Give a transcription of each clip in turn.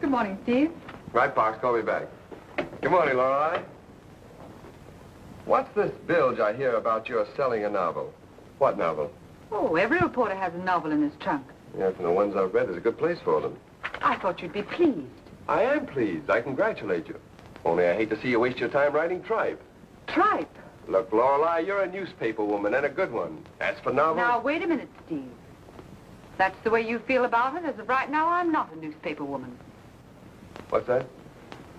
Good morning, Steve. Right, Parks, call me back. Good morning, Lorelei. What's this bilge I hear about you're selling a novel? What novel? Oh, every reporter has a novel in his trunk. Yeah, from the ones I've read, there's a good place for them. I thought you'd be pleased. I am pleased. I congratulate you. Only I hate to see you waste your time writing tripe. Tripe? Look, Lorelei, you're a newspaper woman, and a good one. As for novels... Now, wait a minute, Steve. That's the way you feel about it. As of right now, I'm not a newspaper woman. What's that?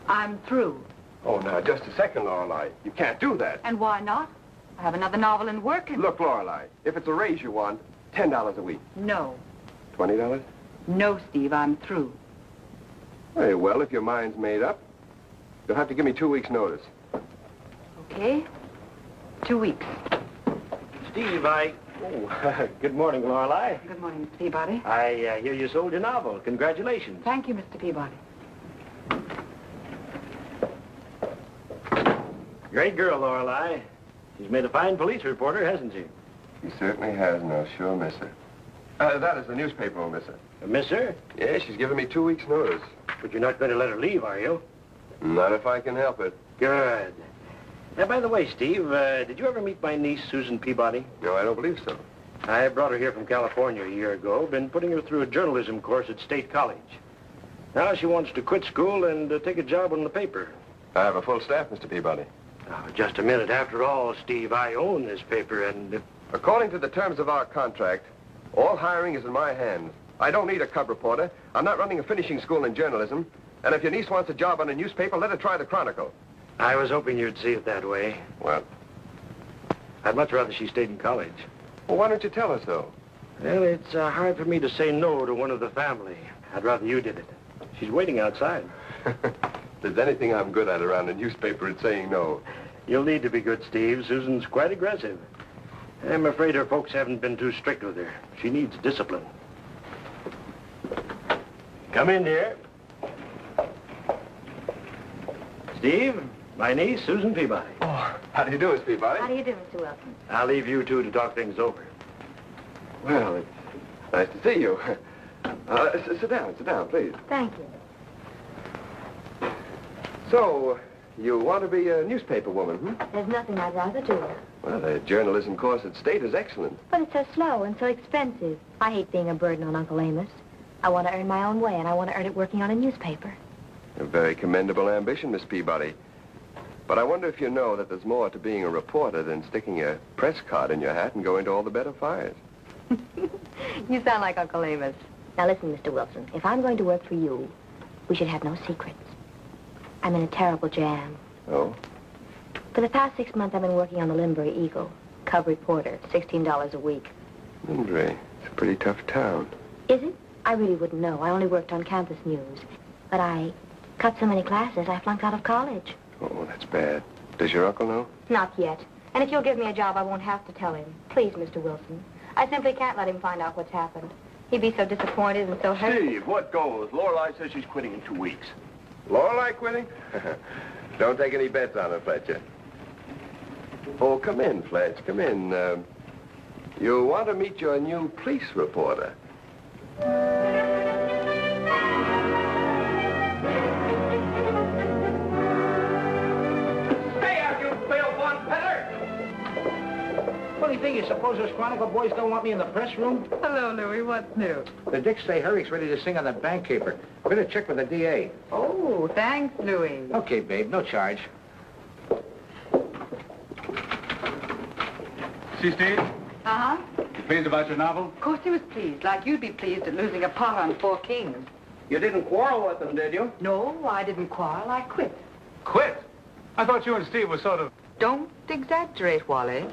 I'm through. Oh, now, just a second, Lorelei. You can't do that. And why not? I have another novel in work and... Look, Lorelei, if it's a raise you want, $10 a week. No. $20? No, Steve, I'm through. Very well, if your mind's made up. You'll have to give me 2 weeks' notice. Okay. 2 weeks. Steve, Oh, good morning, Lorelei. Good morning, Mr. Peabody. I hear you sold your novel. Congratulations. Thank you, Mr. Peabody. Great girl, Lorelei. She's made a fine police reporter, hasn't she? She certainly has, and I'll sure miss her. That is the newspaper will miss her. Miss her? Yeah, she's given me 2 weeks' notice. But you're not going to let her leave, are you? Not if I can help it. Good. Now, by the way, Steve, did you ever meet my niece, Susan Peabody? No, I don't believe so. I brought her here from California a year ago. Been putting her through a journalism course at State College. Now she wants to quit school and take a job on the paper. I have a full staff, Mr. Peabody. Now, just a minute. After all, Steve, I own this paper and... According to the terms of our contract, all hiring is in my hands. I don't need a cub reporter. I'm not running a finishing school in journalism. And if your niece wants a job on a newspaper, let her try the Chronicle. I was hoping you'd see it that way. Well? I'd much rather she stayed in college. Well, why don't you tell her so? Well, it's hard for me to say no to one of the family. I'd rather you did it. She's waiting outside. If there's anything I'm good at around a newspaper, it's saying no. You'll need to be good, Steve. Susan's quite aggressive. I'm afraid her folks haven't been too strict with her. She needs discipline. Come in, dear. Steve, my niece, Susan Peabody. Oh, how do you do, Miss Peabody? How do you do, Mr. Wilson? I'll leave you two to talk things over. Well, it's nice to see you. Sit down, please. Thank you. So, you want to be a newspaper woman, hmm? There's nothing I'd rather do. Well, the journalism course at State is excellent. But it's so slow and so expensive. I hate being a burden on Uncle Amos. I want to earn my own way, and I want to earn it working on a newspaper. A very commendable ambition, Miss Peabody. But I wonder if you know that there's more to being a reporter than sticking a press card in your hat and going to all the better fires. You sound like Uncle Amos. Now listen, Mr. Wilson, if I'm going to work for you, we should have no secrets. I'm in a terrible jam. Oh? For the past 6 months, I've been working on the Limbury Eagle. Cub reporter, $16 a week. Limbury, it's a pretty tough town. Is it? I really wouldn't know. I only worked on campus news. But I cut so many classes, I flunked out of college. Oh, that's bad. Does your uncle know? Not yet. And if you'll give me a job, I won't have to tell him. Please, Mr. Wilson. I simply can't let him find out what's happened. He'd be so disappointed and so hurt. Steve, what goes? Lorelei says she's quitting in 2 weeks. Lorelei quitting? Don't take any bets on her, Fletcher. Oh, come in, Fletch, come in. You want to meet your new police reporter. Funny thing, you suppose those Chronicle boys don't want me in the press room? Hello, Louie. What's new? The dicks say Herrick's ready to sing on the bank caper. Better check with the DA. Oh, thanks, Louie. Okay, babe, no charge. See, Steve? Uh-huh. You pleased about your novel? Of course he was pleased, like you'd be pleased at losing a pot on 4 kings. You didn't quarrel with them, did you? No, I didn't quarrel. I quit. Quit? I thought you and Steve were sort of... Don't exaggerate, Wally.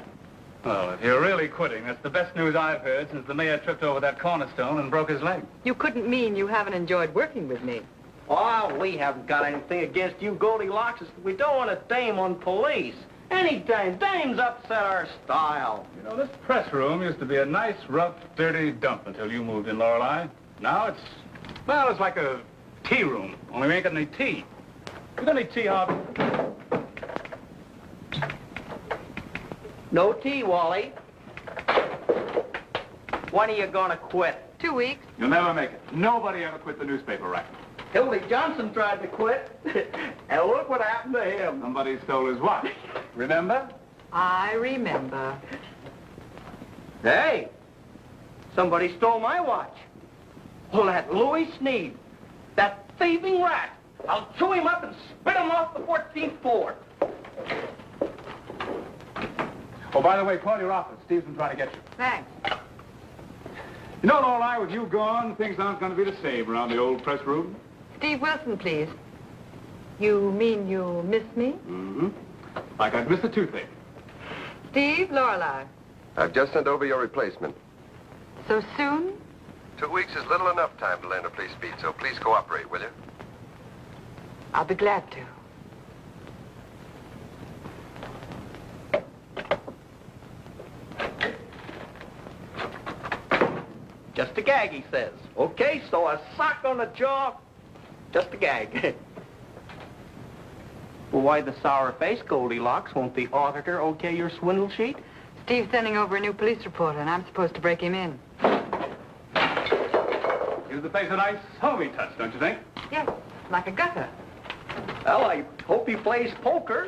Well, if you're really quitting, that's the best news I've heard since the mayor tripped over that cornerstone and broke his leg. You couldn't mean you haven't enjoyed working with me. Oh, we haven't got anything against you Goldilockses. We don't want a dame on police. Any dame. Dames upset our style. You know, this press room used to be a nice, rough, dirty dump until you moved in, Lorelei. Now it's, well, it's like a tea room, only we ain't got any tea. You got any tea, Harvey? No tea, Wally. When are you gonna quit? 2 weeks. You'll never make it. Nobody ever quit the newspaper racket. Hildy Johnson tried to quit. And look what happened to him. Somebody stole his watch. Remember? I remember. Hey, somebody stole my watch. Well, that Louis Sneed, that thieving rat. I'll chew him up and spit him off the 14th floor. Oh, by the way, call your office. Steve's been trying to get you. Thanks. You know, Lorelei, with you gone, things aren't going to be the same around the old press room. Steve Wilson, please. You mean you miss me? Mm-hmm. Like I'd miss a toothache. Steve, Lorelei. I've just sent over your replacement. So soon? 2 weeks is little enough time to learn a police beat, so please cooperate, will you? I'll be glad to. Just a gag, he says. Okay, so a sock on the jaw. Just a gag. Well, why the sour face, Goldilocks? Won't the auditor okay your swindle sheet? Steve's sending over a new police reporter, and I'm supposed to break him in. Gives the place a nice homey touch, don't you think? Yes, like a gutter. Well, I hope he plays poker.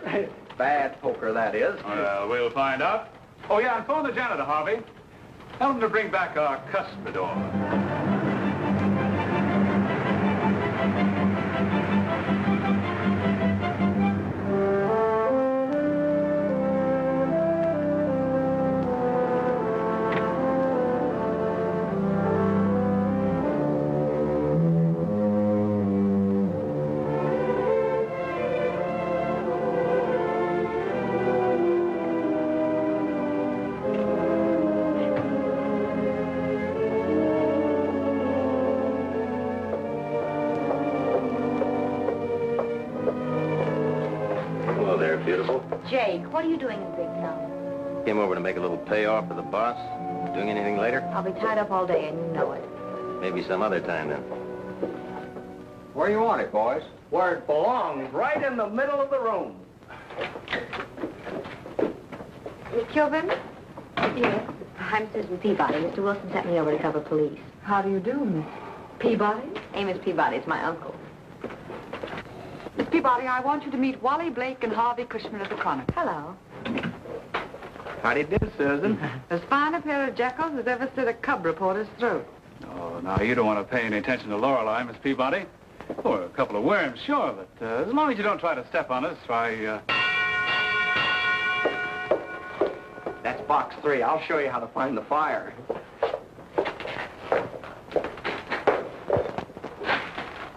Bad poker, that is. Well, we'll find out. Oh, yeah, and phone the janitor, Harvey. Tell him to bring back our cuspidor. Beautiful. Jake, what are you doing in Big Town? Came over to make a little payoff for the boss. Doing anything later? I'll be tied up all day, and you know it. Maybe some other time then. Where you want it, boys? Where it belongs, right in the middle of the room. Miss Kilbourne? Yes. I'm Susan Peabody. Mr. Wilson sent me over to cover police. How do you do, Miss Peabody? Amos Peabody's my uncle. Miss Peabody, I want you to meet Wally Blake and Harvey Cushman of the Chronicle. Hello. Howdy do, Susan. As fine a pair of jackals as ever slit a cub reporter's throat. Oh, now, you don't want to pay any attention to Lorelei, Miss Peabody. Oh, a couple of worms, sure, but as long as you don't try to step on us, why, That's box 3. I'll show you how to find the fire.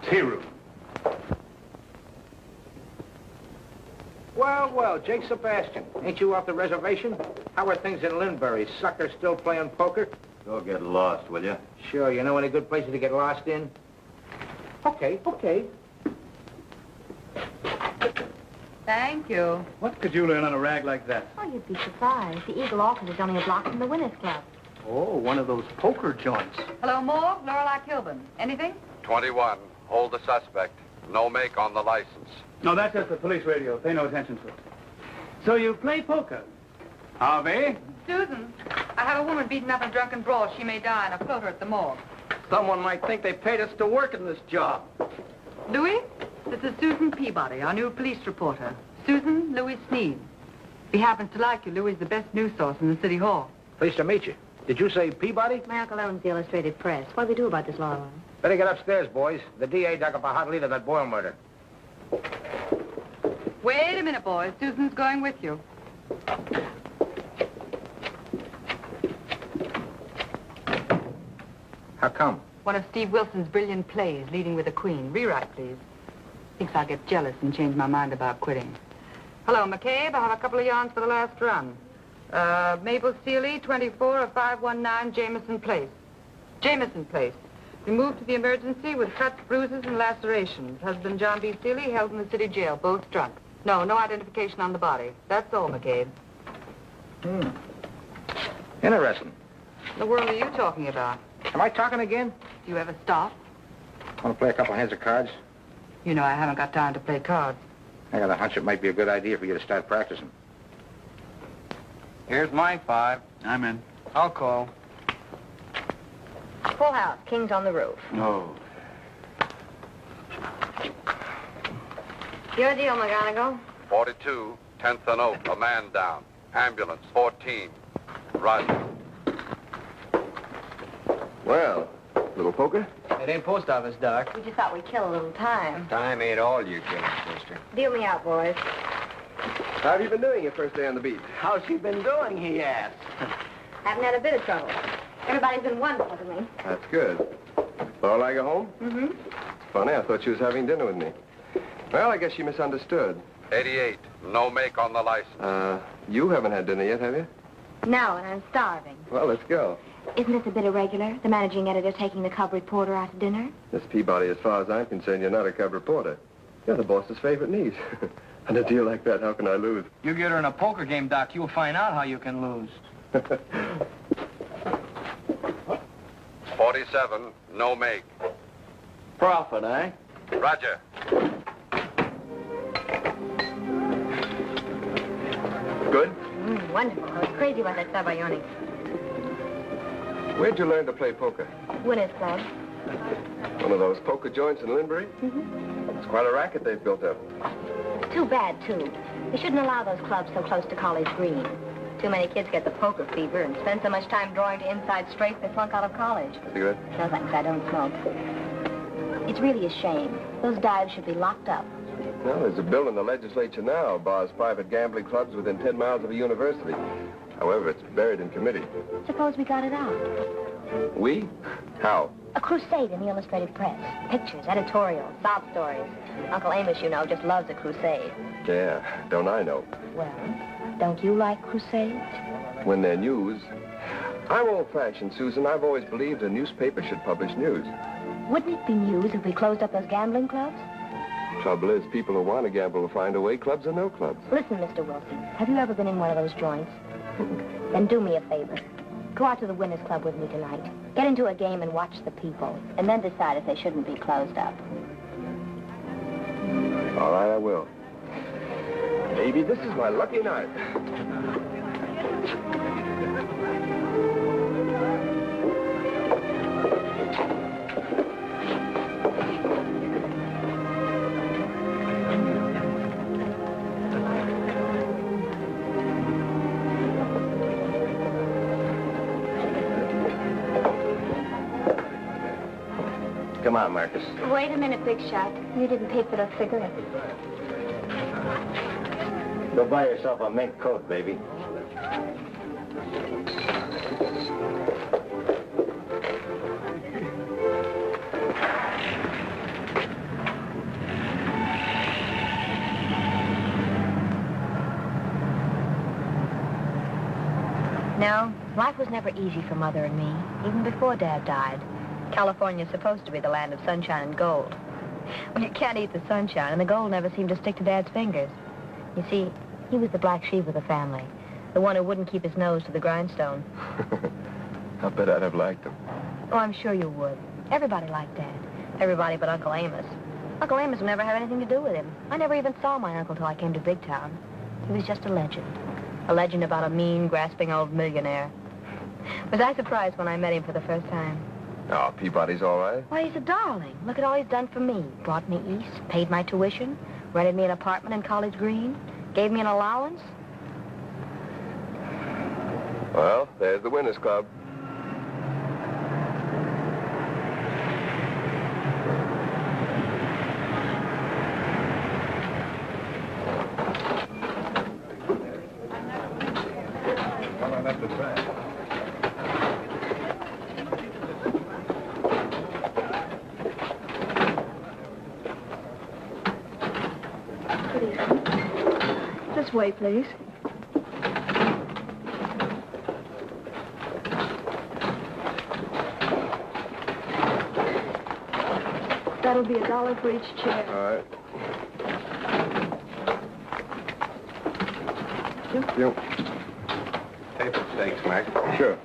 tea room. Well, Jake Sebastian. Ain't you off the reservation? How are things in Linbury? Sucker still playing poker? Go get lost, will you? Sure, you know any good places to get lost in? Okay. Thank you. What could you learn on a rag like that? Oh, you'd be surprised. The Eagle office is only a block from the Winners Club. Oh, one of those poker joints. Hello, Morgue. Lorelei Kilbourne. Anything? 21. Hold the suspect. No make on the license. No, that's just the police radio. Pay no attention to it. So you play poker? Harvey? Susan, I have a woman beaten up in a drunken brawl. She may die in a floater at the morgue. Someone might think they paid us to work in this job. Louis, this is Susan Peabody, our new police reporter. Susan Louis Sneed. If he happens to like you, Louis is the best news source in the city hall. Pleased to meet you. Did you say Peabody? My uncle owns the Illustrated Press. What do we do about this, Lorelei? Better get upstairs, boys. The DA dug up a hot lead of that Boyle murder. Wait a minute, boys. Susan's going with you. How come? One of Steve Wilson's brilliant plays, Leading with a Queen. Rewrite, please. Thinks I'll get jealous and change my mind about quitting. Hello, McCabe. I have a couple of yarns for the last run. Mabel Seeley, 24 of 519 Jameson Place. Jameson Place. Removed to the emergency with cuts, bruises, and lacerations. Husband John B. Seeley held in the city jail, both drunk. No identification on the body. That's all, McCabe. Interesting. What the world are you talking about? Am I talking again? Do you ever stop? Want to play a couple hands of cards? You know I haven't got time to play cards. I got a hunch it might be a good idea for you to start practicing. Here's my 5. I'm in. I'll call. Full house. King's on the roof. Oh. Your deal, McGonagall. 42, 10th and Oak, a man down. Ambulance, 14. Roger. Well, little poker? It ain't post office, Doc. We just thought we'd kill a little time. Time ain't all you killing, sister. Deal me out, boys. How have you been doing your first day on the beat? How's she been doing, he asked. Haven't had a bit of trouble. Everybody's been wonderful to me. That's good. Lorelei go home? Mm-hmm. It's funny, I thought she was having dinner with me. Well, I guess she misunderstood. 88, no make on the license. You haven't had dinner yet, have you? No, and I'm starving. Well, let's go. Isn't this a bit irregular? The managing editor taking the cub reporter out to dinner? Miss Peabody, as far as I'm concerned, you're not a cub reporter. You're the boss's favorite niece. On a deal like that, how can I lose? You get her in a poker game, Doc, you'll find out how you can lose. 47, no make. Profit, eh? Roger. Good? Wonderful. I was crazy about that Sabayoni. Where'd you learn to play poker? Winners Club. One of those poker joints in Linbury? Mm-hmm. It's quite a racket they've built up. It's too bad, too. They shouldn't allow those clubs so close to College Green. Too many kids get the poker fever and spend so much time drawing to inside straight they flunk out of college. Cigarette? No, thanks. I don't smoke. It's really a shame. Those dives should be locked up. Well, there's a bill in the legislature now bars private gambling clubs within 10 miles of a university. However, it's buried in committee. Suppose we got it out. We? How? A crusade in the illustrated press. Pictures, editorials, sob stories. Uncle Amos, you know, just loves a crusade. Yeah, don't I know? Well, don't you like crusades? When they're news. I'm old-fashioned, Susan. I've always believed a newspaper should publish news. Wouldn't it be news if we closed up those gambling clubs? Trouble is, people who want to gamble will find a way, clubs or no clubs. Listen, Mr. Wilson, have you ever been in one of those joints? Then do me a favor. Go out to the Winners Club with me tonight. Get into a game and watch the people, and then decide if they shouldn't be closed up. All right, I will. Maybe this is my lucky night. Come on, Marcus. Wait a minute, Big Shot. You didn't pay for those cigarettes. Go buy yourself a mink coat, baby. No, life was never easy for Mother and me, even before Dad died. California's supposed to be the land of sunshine and gold. Well, you can't eat the sunshine, and the gold never seemed to stick to Dad's fingers. You see, he was the black sheep of the family, the one who wouldn't keep his nose to the grindstone. I bet I'd have liked him. Oh, I'm sure you would. Everybody liked Dad. Everybody but Uncle Amos. Uncle Amos would never have anything to do with him. I never even saw my uncle till I came to Big Town. He was just a legend. A legend about a mean, grasping old millionaire. Was I surprised when I met him for the first time? Oh, Peabody's all right. Why, he's a darling. Look at all he's done for me. Brought me east, paid my tuition, rented me an apartment in College Green, gave me an allowance. Well, there's the Winners Club. This way, please. That'll be $1 for each chair. All right. Yep. Yep. Table stakes, Mac. Sure.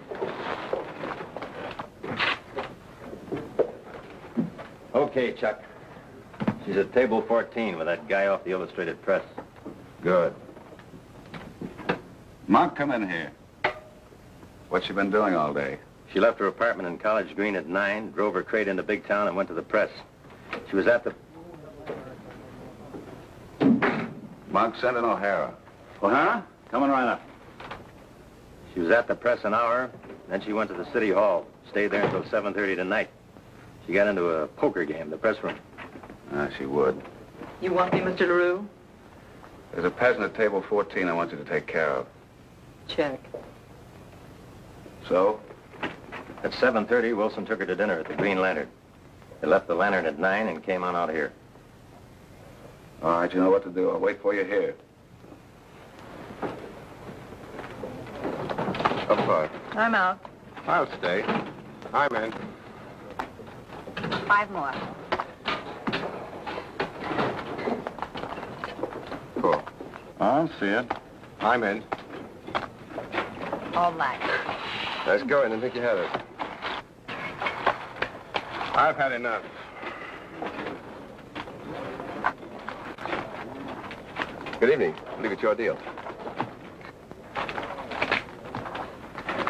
Okay, Chuck. She's at table 14 with that guy off the Illustrated Press. Good. Monk, come in here. What's she been doing all day? She left her apartment in College Green at 9, drove her crate into Big Town, and went to the press. She was at the... Monk, send in O'Hara. O'Hara? Coming right up. She was at the press an hour, then she went to the city hall. Stayed there until 7:30 tonight. She got into a poker game, the press room. She would. You want me, Mr. LaRue? There's a peasant at table 14 I want you to take care of. Check. So? At 7:30, Wilson took her to dinner at the Green Lantern. They left the Lantern at 9 and came on out here. All right, you know what to do. I'll wait for you here. Up far. I'm out. I'll stay. I'm in. 5 more. Cool. I'll see it. I'm in. All black. Let's go in and think you have it. I've had enough. Good evening. I believe it's your deal.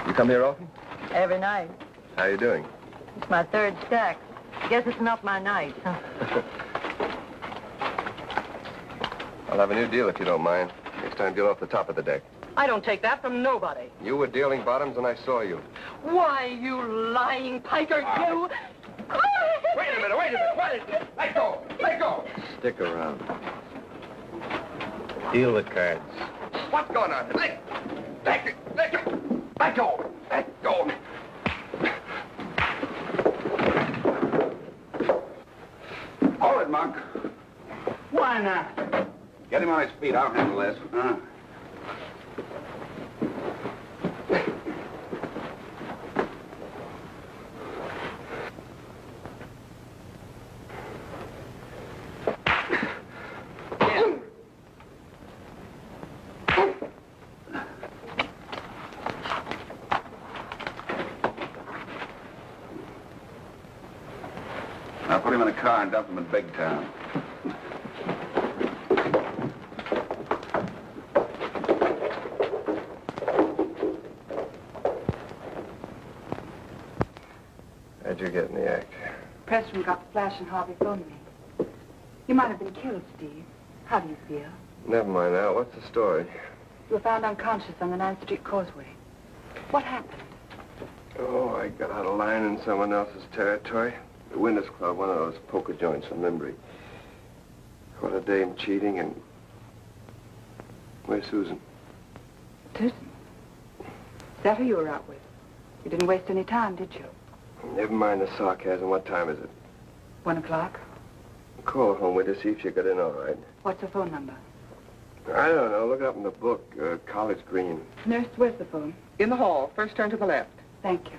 You come here often? Every night. How you doing? It's my 3rd stack. Guess it's not my night. I'll have a new deal if you don't mind. Next time, deal off the top of the deck. I don't take that from nobody. You were dealing bottoms and I saw you. Why, you lying piker, you... Wait a minute, What is this? Let go! Let go! Stick around. Deal the cards. What's going on? Let go! Let go! Let go! Hold it, Monk. Why not? Get him on his feet. I'll handle this. Now put him in a car and dump him in Big Town. How'd you get in the act? Pressroom got the flash and Harvey phoned me. You might have been killed, Steve. How do you feel? Never mind now. What's the story? You were found unconscious on the 9th Street Causeway. What happened? Oh, I got out of line in someone else's territory. The Winners Club, one of those poker joints in Limbury. Caught a dame cheating and... Where's Susan? Susan? Is that who you were out with? You didn't waste any time, did you? Never mind the sarcasm. What time is it? 1 o'clock. Call her home with her, see if she got in all right. What's her phone number? I don't know. Look it up in the book, College Green. Nurse, where's the phone? In the hall. First turn to the left. Thank you.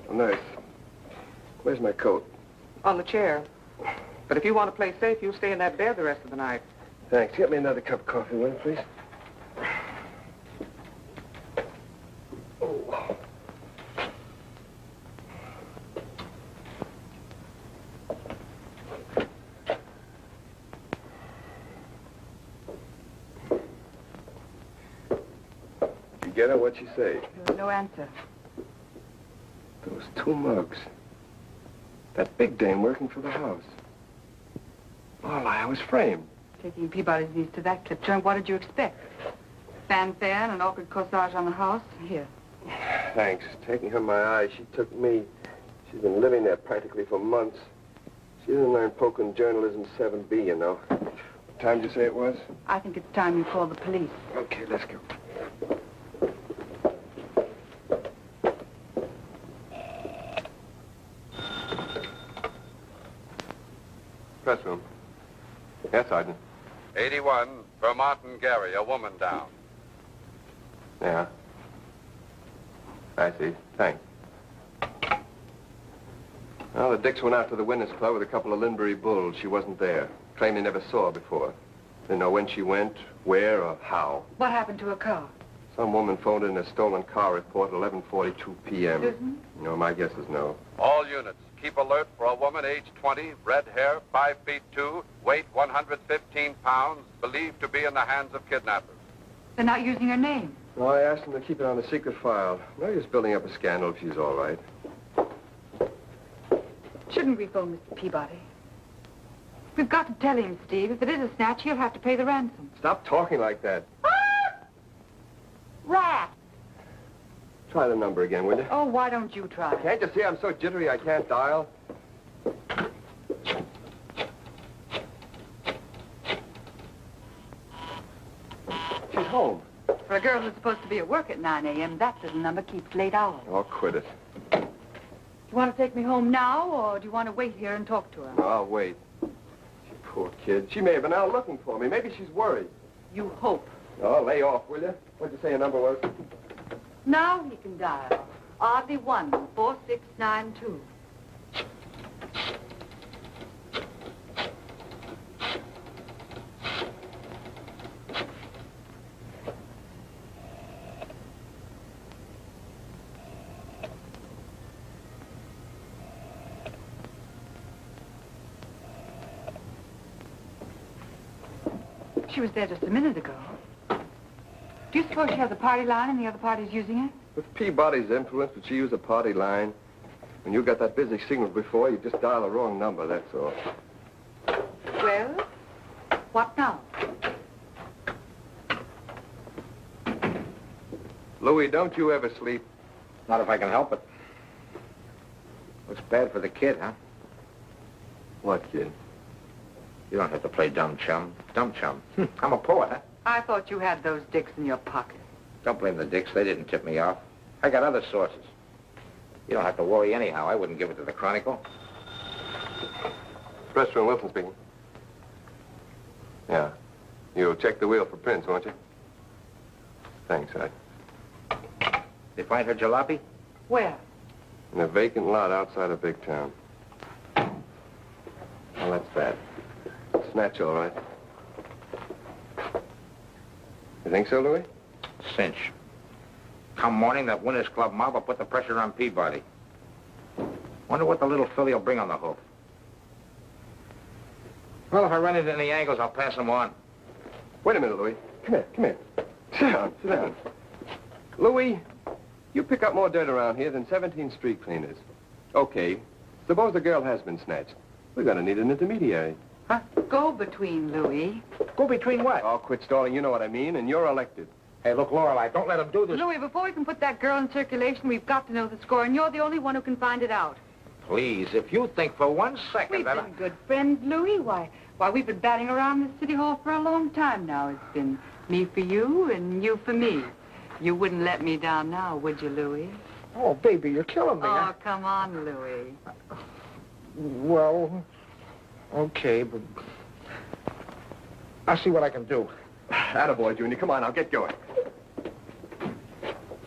Oh, nurse, where's my coat? On the chair. But if you want to play safe, you'll stay in that bed the rest of the night. Thanks. Get me another cup of coffee, will you, please? Oh. You get her? What'd she say? There was no answer. Those 2 mugs. That big dame working for the house. Lorelei, I was framed. Taking Peabody's niece to that clip joint, what did you expect? Fanfare and an awkward corsage on the house? Here. Thanks. Taking her my eye, she took me. She's been living there practically for months. She didn't learn poker and journalism 7B, you know. What time did you say it was? I think it's time you call the police. Okay, let's go. Press room. Yes, Sergeant. 81, Vermont and Gary, a woman down. Yeah. I see. Thanks. Well, the Dicks went out to the Winners Club with a couple of Linbury bulls. She wasn't there. Claimed they never saw her before. Didn't know when she went, where, or how. What happened to her car? Some woman phoned in a stolen car report at 11:42 p.m. Susan? No, my guess is no. All units, keep alert for a woman aged 20, red hair, 5 feet 2, weight 115 pounds, believed to be in the hands of kidnappers. They're not using her name. No, I asked them to keep it on the secret file. No use building up a scandal if she's all right. Shouldn't we phone Mr. Peabody? We've got to tell him, Steve. If it is a snatch, he'll have to pay the ransom. Stop talking like that. Rat! Try the number again, will you? Oh, why don't you try? Can't you see I'm so jittery I can't dial? She's home. For a girl who's supposed to be at work at 9 a.m., that little number keeps late hours. Oh, quit it. Do you want to take me home now, or do you want to wait here and talk to her? No, I'll wait. Poor kid. She may have been out looking for me. Maybe she's worried. You hope. Oh, lay off, will you? What'd you say your number was? Now he can dial. Oddly 14692. She was there just a minute ago. Do you suppose she has a party line and the other party's using it? With Peabody's influence, would she use a party line? When you got that busy signal before, you just dial the wrong number, that's all. Well, what now? Louis, don't you ever sleep? Not if I can help it. Looks bad for the kid, huh? What, kid? You don't have to play dumb chum. Dumb chum. I'm a poet, huh? I thought you had those dicks in your pocket. Don't blame the dicks. They didn't tip me off. I got other sources. You don't have to worry anyhow. I wouldn't give it to the Chronicle. Restaurant Wilson speaking. Yeah. You'll check the wheel for prints, won't you? Thanks, Ed. They find her jalopy? Where? In a vacant lot outside of big town. Well, that's bad. Snatch, all right. You think so, Louis? Cinch. Come morning, that Winners Club mob will put the pressure on Peabody. Wonder what the little filly will bring on the hoof. Well, if I run into any angles, I'll pass them on. Wait a minute, Louis. Come here, come here. Sit down, sit down. Louis, you pick up more dirt around here than 17 street cleaners. Okay, suppose the girl has been snatched. We're gonna need an intermediary. Huh? Go between, Louis. Go between what? Oh, quit stalling, you know what I mean, and you're elected. Hey, look, Lorelei, don't let him do this. Louis, before we can put that girl in circulation, we've got to know the score, and you're the only one who can find it out. Please, if you think for 1 second We've that been good friends, Louis. Why, we've been batting around this city hall for a long time now. It's been me for you and you for me. You wouldn't let me down now, would you, Louis? Oh, baby, you're killing me. Oh, come on, Louis. Well, okay, but I'll see what I can do. Attaboy, Junior. Come on, I'll get going.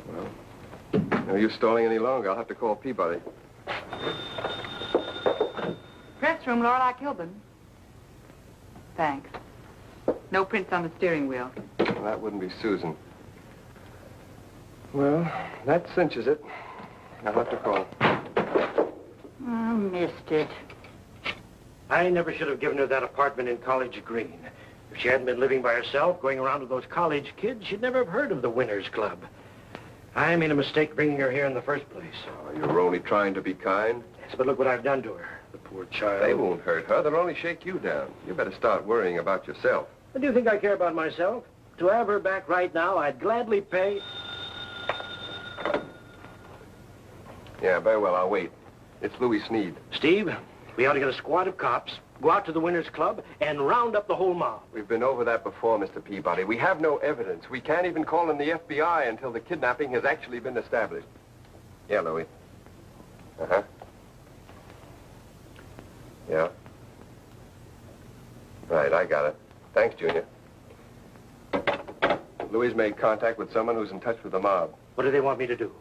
Well, no use stalling any longer. I'll have to call Peabody. Press room, Lorelei Kilbourne. Thanks. No prints on the steering wheel. Well, that wouldn't be Susan. Well, that cinches it. I'll have to call. Oh, missed it. I never should have given her that apartment in College Green. If she hadn't been living by herself, going around with those college kids, she'd never have heard of the Winners Club. I made a mistake bringing her here in the first place. Oh, you're only trying to be kind. Yes, but look what I've done to her. The poor child. They won't hurt her. They'll only shake you down. You better start worrying about yourself. Do you think I care about myself? To have her back right now, I'd gladly pay... Yeah, very well. I'll wait. It's Louis Sneed. Steve, we ought to get a squad of cops, go out to the Winners Club, and round up the whole mob. We've been over that before, Mr. Peabody. We have no evidence. We can't even call in the FBI until the kidnapping has actually been established. Yeah, Louis. Uh-huh. Yeah. Right, I got it. Thanks, Junior. Louis made contact with someone who's in touch with the mob. What do they want me to do?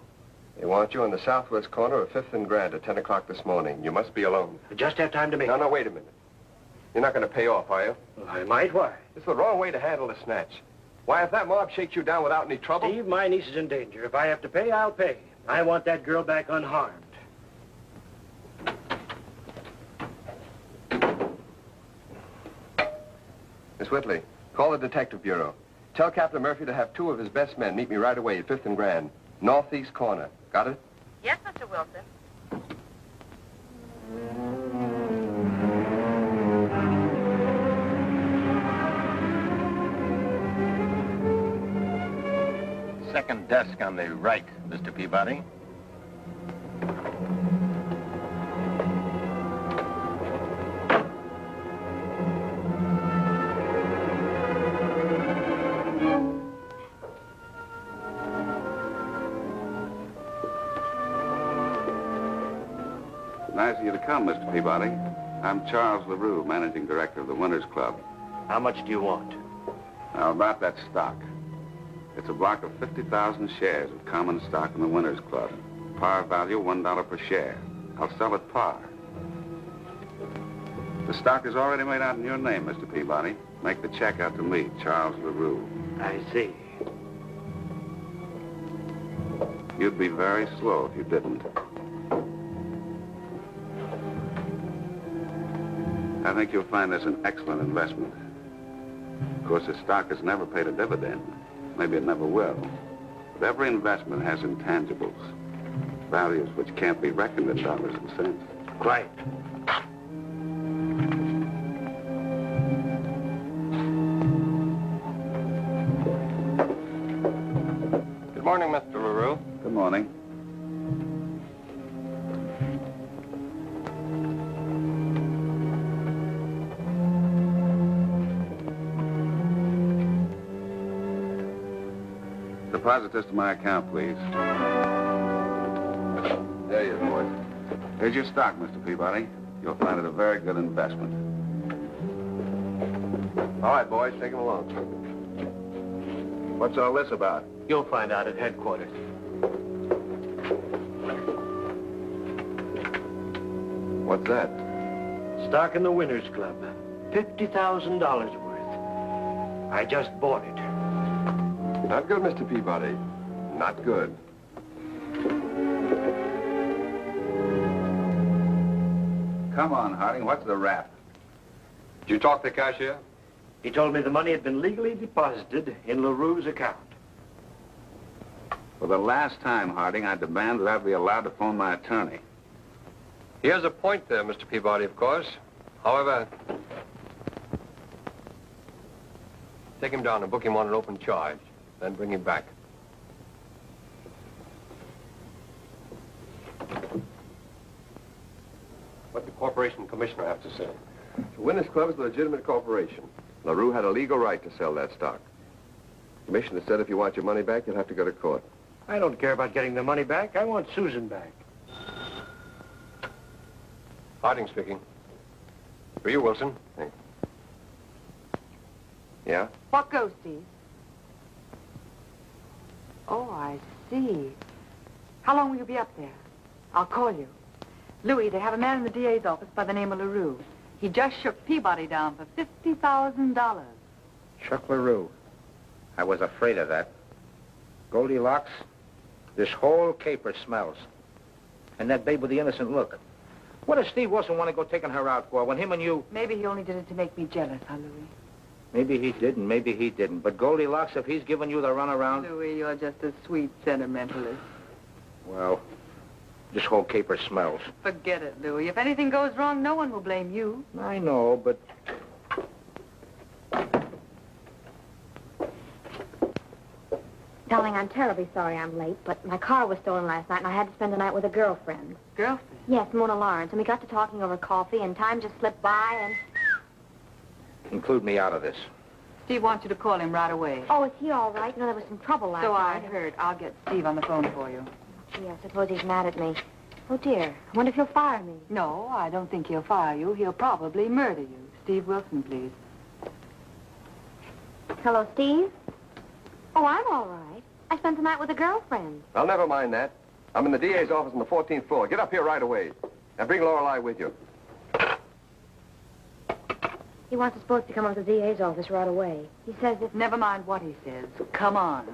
They want you on the southwest corner of 5th and Grand at 10 o'clock this morning. You must be alone. I just have time to make... No, wait a minute. You're not going to pay off, are you? Well, I might. Why? It's the wrong way to handle a snatch. Why, if that mob shakes you down without any trouble... Steve, my niece is in danger. If I have to pay, I'll pay. I want that girl back unharmed. Miss Whitley, call the Detective Bureau. Tell Captain Murphy to have 2 of his best men meet me right away at 5th and Grand. Northeast corner. Got it? Yes, Mr. Wilson. second desk on the right, Mr. Peabody. Nice of you to come, Mr. Peabody. I'm Charles LaRue, managing director of the Winners Club. How much do you want? Now, about that stock. It's a block of 50,000 shares of common stock in the Winners Club. Par value, $1 per share. I'll sell at par. The stock is already made out in your name, Mr. Peabody. Make the check out to me, Charles LaRue. I see. You'd be very slow if you didn't. I think you'll find this an excellent investment. Of course, the stock has never paid a dividend. Maybe it never will. But every investment has intangibles, values which can't be reckoned in dollars and cents. Quiet. Good morning, Mr. LaRue. Good morning. Deposit this to my account, please. There you are, boys. Here's your stock, Mr. Peabody. You'll find it a very good investment. All right, boys, take him along. What's all this about? You'll find out at headquarters. What's that? Stock in the Winners Club. $50,000 worth. I just bought it. Not good, Mr. Peabody. Not good. Come on, Harding, what's the rap? Did you talk to the cashier? He told me the money had been legally deposited in LaRue's account. For the last time, Harding, I demand that I be allowed to phone my attorney. He has a point there, Mr. Peabody, of course. However, take him down and book him on an open charge. Then bring him back. What the corporation commissioner have to say? The Winners Club is a legitimate corporation. LaRue had a legal right to sell that stock. The commissioner said if you want your money back, you'll have to go to court. I don't care about getting the money back. I want Susan back. Harding speaking. For you, Wilson. Thanks. Yeah? What goes, Steve? Oh, I see. How long will you be up there? I'll call you. Louis, they have a man in the DA's office by the name of LaRue. He just shook Peabody down for $50,000. Chuck LaRue. I was afraid of that. Goldilocks, this whole caper smells. And that babe with the innocent look. What does Steve Wilson want to go taking her out for when him and you... Maybe he only did it to make me jealous, huh, Louis? Maybe he didn't, maybe he didn't. But Goldilocks, if he's giving you the runaround... Louis, you're just a sweet sentimentalist. Well, this whole caper smells. Forget it, Louis. If anything goes wrong, no one will blame you. I know, but... Darling, I'm terribly sorry I'm late, but my car was stolen last night, and I had to spend the night with a girlfriend. Girlfriend? Yes, Mona Lawrence, and we got to talking over coffee, and time just slipped by, and... Include me out of this. Steve wants you to call him right away. Oh, is he all right? You know, there was some trouble last So I night. heard. I'll get Steve on the phone for you. Gee, I suppose he's mad at me. Oh, dear. I wonder if he'll fire me. No, I don't think he'll fire you. He'll probably murder you. Steve Wilson, please. Hello, Steve? Oh, I'm all right. I spent the night with a girlfriend. I'll never mind that. I'm in the DA's office on the 14th floor. Get up here right away. And bring Lorelei with you. He wants us both to come up to the DA's office right away. He says if... Never mind what he says. Come on.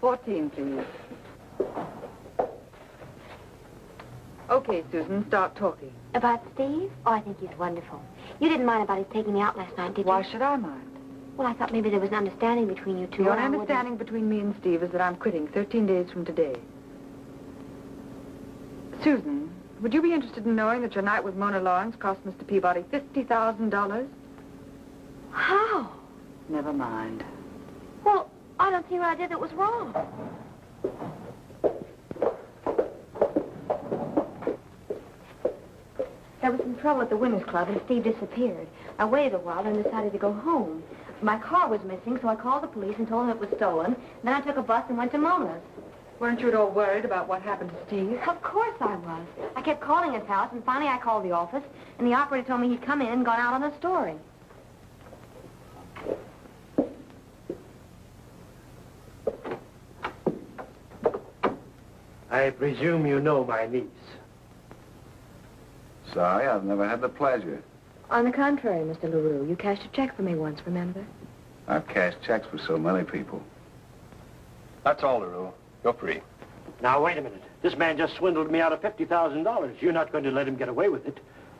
$14, please. Okay, Susan, start talking. About Steve? Oh, I think he's wonderful. You didn't mind about his taking me out last night, did you? Why should I mind? Well, I thought maybe there was an understanding between you two. The and I only understanding between me and Steve is that I'm quitting 13 days from today. Susan, would you be interested in knowing that your night with Mona Lawrence cost Mr. Peabody $50,000? How? Never mind. Well, I don't see what I did that was wrong. There was some trouble at the Winners Club, and Steve disappeared. I waited a while, then decided to go home. My car was missing, so I called the police and told them it was stolen. Then I took a bus and went to Mona's. Weren't you at all worried about what happened to Steve? Of course I was. I kept calling his house, and finally I called the office, and the operator told me he'd come in and gone out on a story. I presume you know my niece. Sorry, I've never had the pleasure. On the contrary, Mr. LaRue, you cashed a check for me once, remember? I've cashed checks for so many people. That's all, LaRue. You're free. Now, wait a minute. This man just swindled me out of $50,000. You're not going to let him get away with it.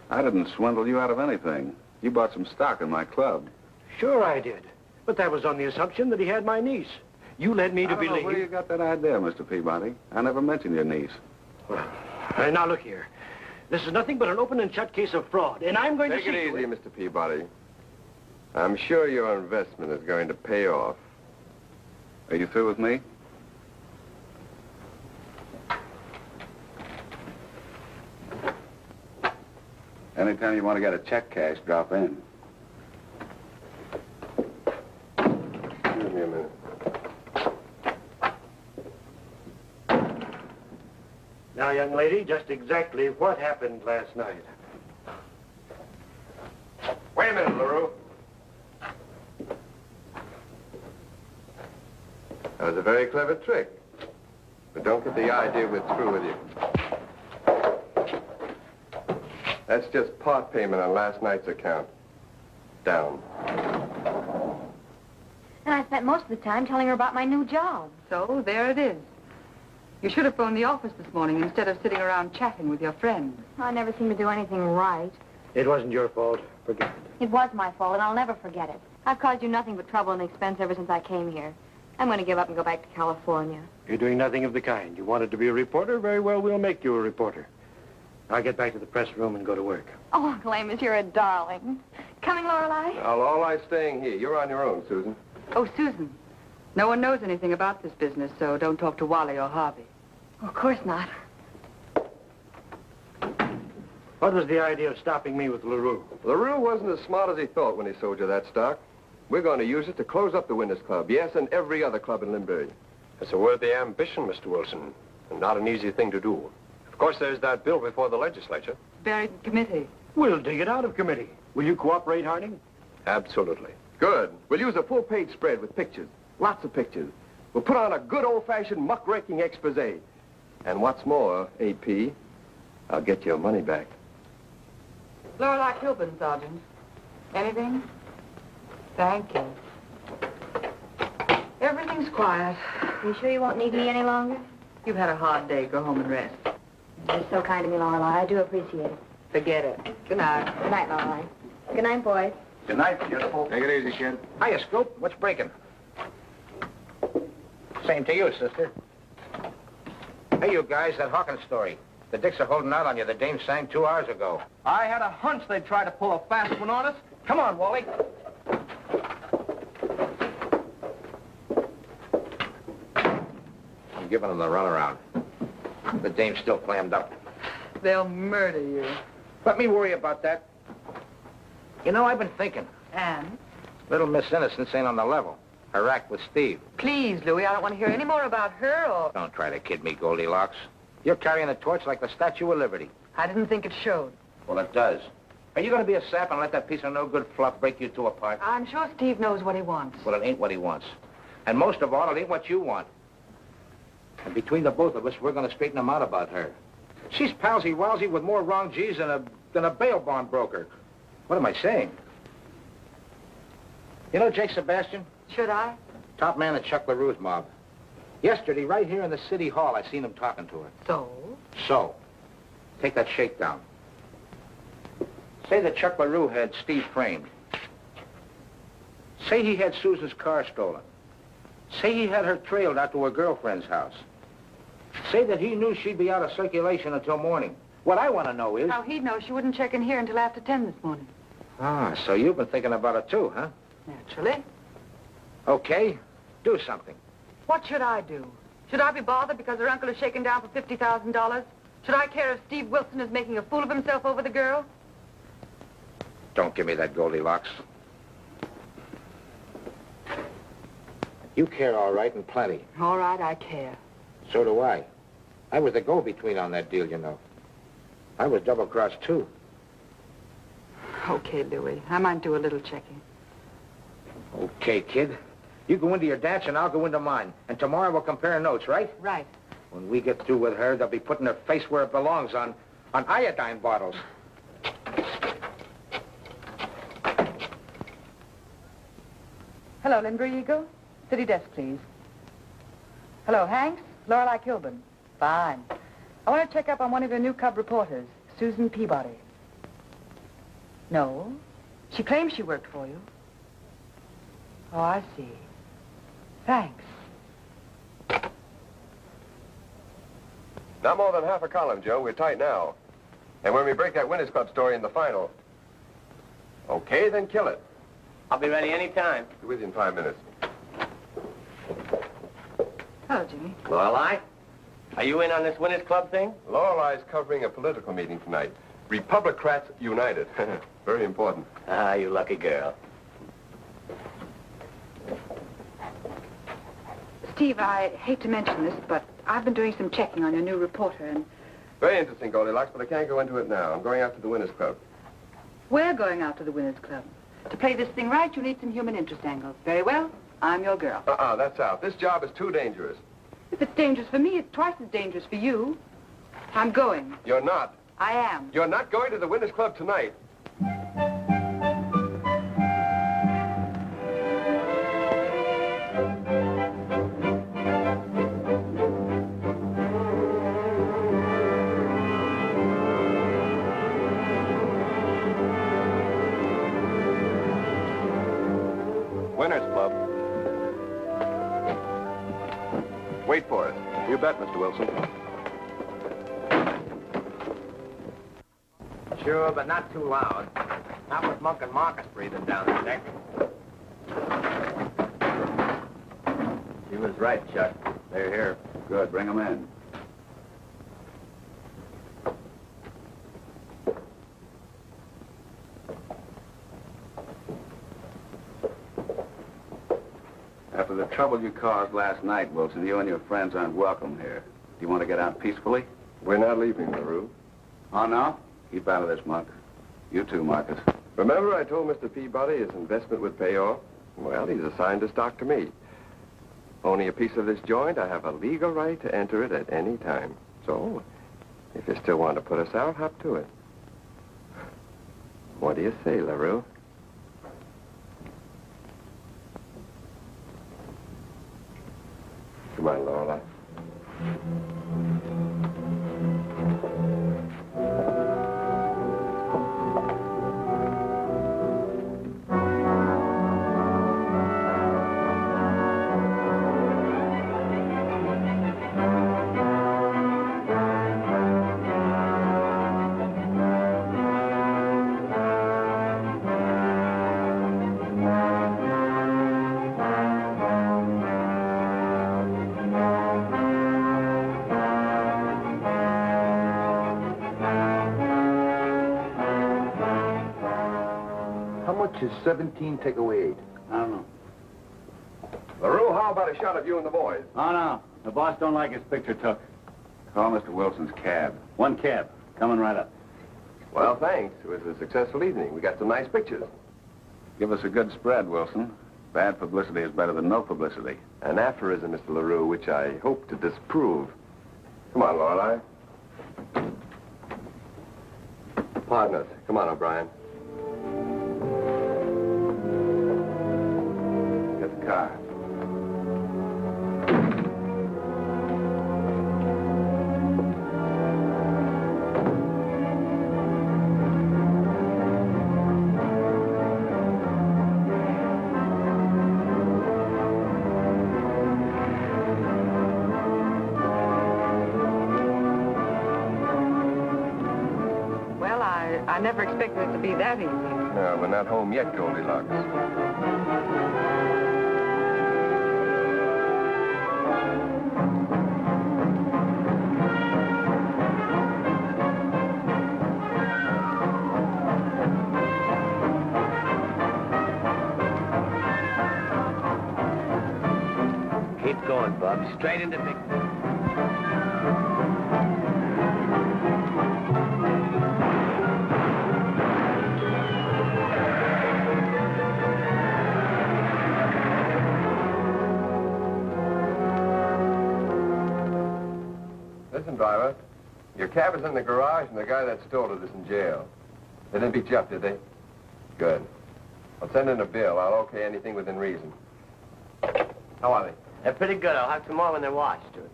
I didn't swindle you out of anything. You bought some stock in my club. Sure I did. But that was on the assumption that he had my niece. You led me to I don't know believe... where you got that idea, Mr. Peabody. I never mentioned your niece. Well, now look here. This is nothing but an open and shut case of fraud, and I'm going Take to see it easy, to it. Mr. Peabody. I'm sure your investment is going to pay off. Are you through with me? Anytime you want to get a check cashed, drop in. Excuse me a minute. Now, young lady, just exactly what happened last night? Wait a minute, LaRue. That was a very clever trick. But don't get the idea we're through with you. That's just part payment on last night's account. Down. And I spent most of the time telling her about my new job. So, there it is. You should have phoned the office this morning instead of sitting around chatting with your friends. I never seem to do anything right. It wasn't your fault. Forget it. It was my fault, and I'll never forget it. I've caused you nothing but trouble and expense ever since I came here. I'm going to give up and go back to California. You're doing nothing of the kind. You wanted to be a reporter? Very well, we'll make you a reporter. I'll get back to the press room and go to work. Oh, Uncle Amos, you're a darling. Coming, Lorelei? Now, all I'm staying here. You're on your own, Susan. Oh, Susan, no one knows anything about this business, so don't talk to Wally or Harvey. Of course not. What was the idea of stopping me with LaRue? LaRue wasn't as smart as he thought when he sold you that stock. We're going to use it to close up the Winners Club, yes, and every other club in Limbury. It's a worthy ambition, Mr. Wilson, and not an easy thing to do. Of course, there's that bill before the legislature. Buried in committee. We'll dig it out of committee. Will you cooperate, Harding? Absolutely. Good. We'll use a full-page spread with pictures. Lots of pictures. We'll put on a good old-fashioned muckraking expose. And what's more, AP, I'll get your money back. Lorelei Kilbourne, Sergeant. Anything? Thank you. Everything's quiet. You sure you won't need me any longer? You've had a hard day. Go home and rest. You're so kind to me, Lorelei. I do appreciate it. Forget it. Good night. Good night, Lorelei. Good night, boys. Good night, beautiful. Take it easy, kid. Hiya, Scoop. What's breaking? Same to you, sister. Hey, you guys, that Hawkins story. The dicks are holding out on you. The dame sang 2 hours ago. I had a hunch they'd try to pull a fast one on us. Come on, Wally. I'm giving them the runaround. The dame's still clammed up. They'll murder you. Let me worry about that. You know, I've been thinking. And? Little Miss Innocence ain't on the level. Her act with Steve. Please, Louie, I don't want to hear any more about her or... Don't try to kid me, Goldilocks. You're carrying the torch like the Statue of Liberty. I didn't think it showed. Well, it does. Are you going to be a sap and let that piece of no-good fluff break you two apart? I'm sure Steve knows what he wants. Well, it ain't what he wants. And most of all, it ain't what you want. And between the both of us, we're going to straighten him out about her. She's palsy-walsy with more wrong G's than a bail bond broker. What am I saying? You know Jake Sebastian? Should I? Top man at Chuck LaRue's mob. Yesterday, right here in the city hall, I seen him talking to her. So, take that shakedown. Say that Chuck LaRue had Steve framed. Say he had Susan's car stolen. Say he had her trailed out to her girlfriend's house. Say that he knew she'd be out of circulation until morning. What I want to know is... How he'd know she wouldn't check in here until after 10 this morning. Ah, so you've been thinking about it too, huh? Naturally. Okay, do something. What should I do? Should I be bothered because her uncle is shaken down for $50,000? Should I care if Steve Wilson is making a fool of himself over the girl? Don't give me that Goldilocks. You care all right and plenty. All right, I care. So do I. I was the go-between on that deal, you know. I was double-crossed, too. Okay, Louis. I might do a little checking. Okay, kid. You go into your dance and I'll go into mine. And tomorrow we'll compare notes, right? Right. When we get through with her, they'll be putting her face where it belongs on iodine bottles. Hello, Lindbury Eagle. City desk, please. Hello, Hanks. Lorelei Kilbourne. Fine. I want to check up on one of your new cub reporters, Susan Peabody. No. She claims she worked for you. Oh, I see. Thanks. Not more than half a column, Joe. We're tight now. And when we break that Winners Club story in the final... Okay, then kill it. I'll be ready any time. Be with you in 5 minutes. Hello, Jimmy. Lorelei, are you in on this Winners Club thing? Lorelei's covering a political meeting tonight. Republicrats United. Very important. Ah, you lucky girl. Steve, I hate to mention this, but I've been doing some checking on your new reporter, and... Very interesting, Goldilocks, but I can't go into it now. I'm going out to the Winners Club. We're going out to the Winners Club. To play this thing right, you need some human interest angles. Very well. I'm your girl. That's out. This job is too dangerous. If it's dangerous for me, it's twice as dangerous for you. I'm going. You're not. I am. You're not going to the Winners Club tonight. Winners Club. Wait for it. You bet, Mr. Wilson. Sure, but not too loud. Not with Monk and Marcus breathing down his neck. She was right, Chuck. They're here. Good, bring them in. After the trouble you caused last night, Wilson, you and your friends aren't welcome here. Do you want to get out peacefully? We're not leaving, LaRue. Oh, no? Keep out of this, Monk. You too, Marcus. Remember I told Mr. Peabody his investment would pay off? Well, he's assigned a stock to me. Owning a piece of this joint, I have a legal right to enter it at any time. So, if you still want to put us out, hop to it. What do you say, LaRue? Come on, Lorelei. Is 17 take away 8? I don't know. LaRue, how about a shot of you and the boys? Oh, no. The boss don't like his picture took. Call Mr. Wilson's cab. One cab. Coming right up. Well, thanks. It was a successful evening. We got some nice pictures. Give us a good spread, Wilson. Bad publicity is better than no publicity. An aphorism, Mr. LaRue, which I hope to disprove. Come on, Lorelei. Partners. Come on, O'Brien. Get the car. I never expected it to be that easy. No, we're not home yet, Goldilocks. Keep going, Bob. Straight into Big... Listen, driver. Your cab is in the garage, and the guy that stole it is in jail. They didn't beat you up, did they? Good. I'll send in a bill. I'll okay anything within reason. How are they? They're pretty good. I'll have some more when they're washed, too.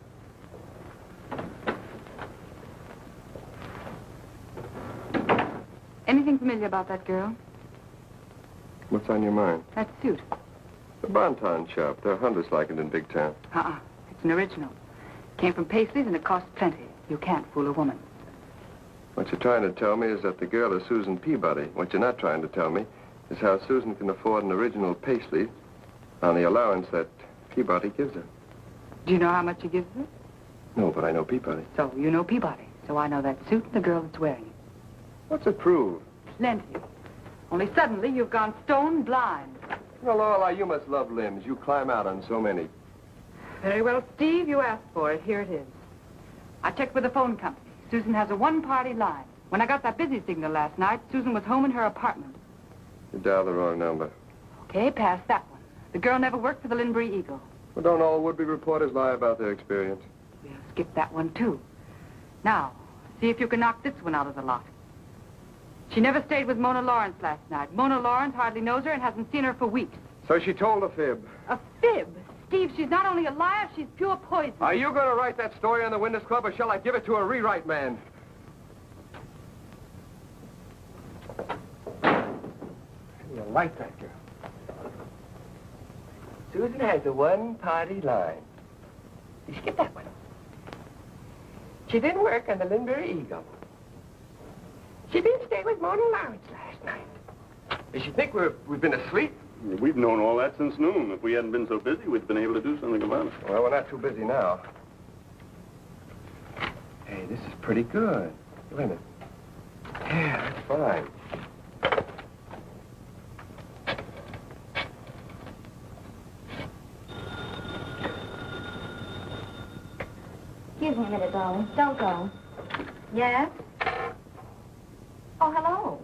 Anything familiar about that girl? What's on your mind? That suit. The Bonton shop. There are hundreds like it in Big Town. It's an original. Came from Paisley's and it costs plenty. You can't fool a woman. What you're trying to tell me is that the girl is Susan Peabody. What you're not trying to tell me is how Susan can afford an original Paisley on the allowance that Peabody gives her. Do you know how much he gives her? No, but I know Peabody. So you know Peabody. So I know that suit and the girl that's wearing it. What's it prove? Plenty. Only suddenly you've gone stone blind. Well, Lorelei, you must love limbs. You climb out on so many. Very well, Steve, you asked for it. Here it is. I checked with the phone company. Susan has a one-party line. When I got that busy signal last night, Susan was home in her apartment. You dialed the wrong number. Okay, pass that one. The girl never worked for the Linbury Eagle. Well, don't all would-be reporters lie about their experience? We'll skip that one, too. Now, see if you can knock this one out of the lot. She never stayed with Mona Lawrence last night. Mona Lawrence hardly knows her and hasn't seen her for weeks. So she told a fib. A fib? Steve, she's not only a liar, she's pure poison. Are you going to write that story on the Witness Club, or shall I give it to a rewrite man? You like that girl. Susan has a one-party line. You skip that one. She didn't work on the Linbury Eagle. She didn't stay with Mona Lawrence last night. Does she think we've been asleep? We've known all that since noon. If we hadn't been so busy, we'd been able to do something about it. Well, we're not too busy now. Hey, this is pretty good. Wait a minute. Yeah, that's fine. Excuse me a minute, darling. Don't go. Yes? Oh, hello.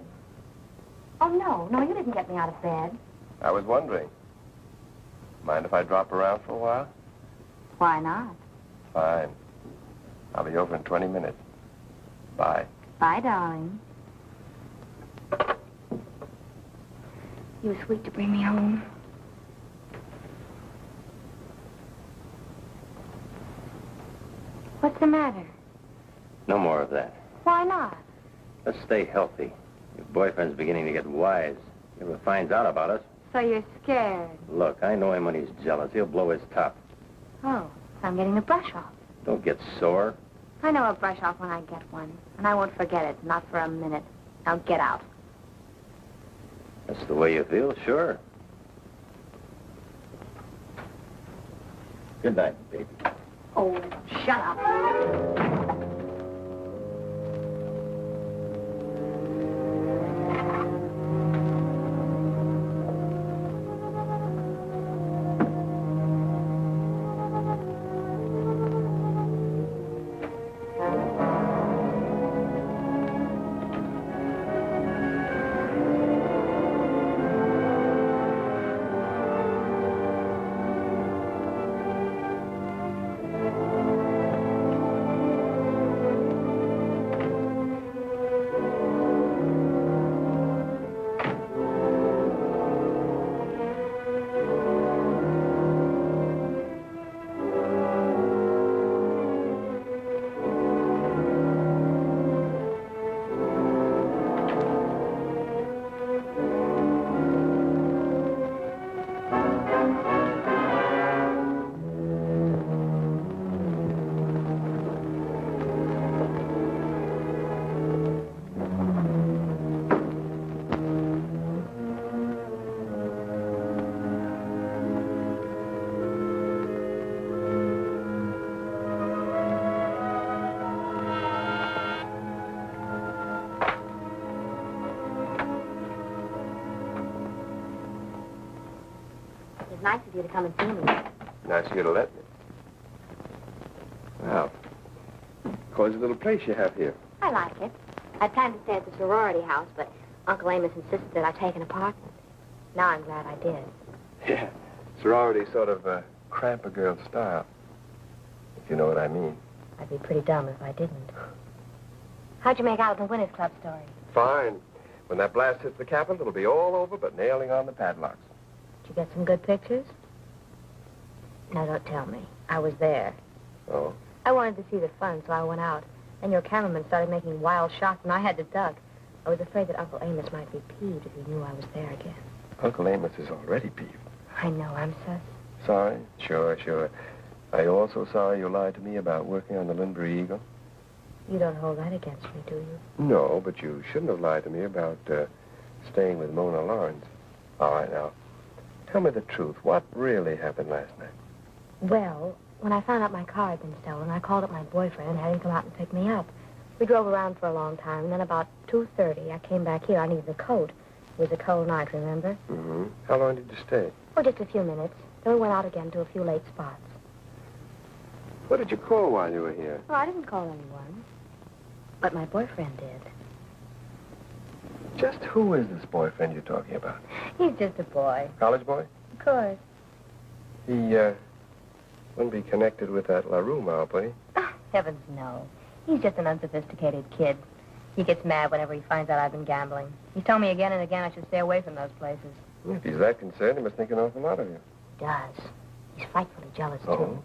Oh, no, you didn't get me out of bed. I was wondering. Mind if I drop around for a while? Why not? Fine. I'll be over in 20 minutes. Bye. Bye, darling. You were sweet to bring me home. What's the matter? No more of that. Why not? Let's stay healthy. Your boyfriend's beginning to get wise. He ever finds out about us. So you're scared. Look, I know him when he's jealous. He'll blow his top. Oh, so I'm getting the brush off. Don't get sore. I know I'll brush off when I get one. And I won't forget it, not for a minute. Now get out. That's the way you feel, sure. Good night, baby. Oh, shut up. Nice of you to come and see me. Nice of you to let me. Wow. Cozy little place you have here. I like it. I planned to stay at the sorority house, but Uncle Amos insisted that I take an apartment. Now I'm glad I did. Yeah. Sorority sort of cramp a girl's style, if you know what I mean. I'd be pretty dumb if I didn't. How'd you make out with the Winners Club story? Fine. When that blast hits the Capitol, it'll be all over but nailing on the padlocks. Did you get some good pictures? No, don't tell me. I was there. Oh? I wanted to see the fun, so I went out. And your cameraman started making wild shots, and I had to duck. I was afraid that Uncle Amos might be peeved if he knew I was there again. Uncle Amos is already peeved. I know, I'm sus. Sorry? Sure, sure. Are you also sorry you lied to me about working on the Lindbury Eagle? You don't hold that against me, do you? No, but you shouldn't have lied to me about staying with Mona Lawrence. All right, now, tell me the truth. What really happened last night? Well, when I found out my car had been stolen, I called up my boyfriend and had him come out and pick me up. We drove around for a long time, and then about 2:30, I came back here. I needed a coat. It was a cold night, remember? Mm-hmm. How long did you stay? Oh, just a few minutes. Then we went out again to a few late spots. What did you call while you were here? Oh, I didn't call anyone. But my boyfriend did. Just who is this boyfriend you're talking about? He's just a boy. College boy? Of course. He, wouldn't be connected with that LaRue mob, would he? Oh, heavens, no. He's just an unsophisticated kid. He gets mad whenever he finds out I've been gambling. He's told me again and again I should stay away from those places. If he's that concerned, he must think an awful lot of you. He does. He's frightfully jealous, too. Oh?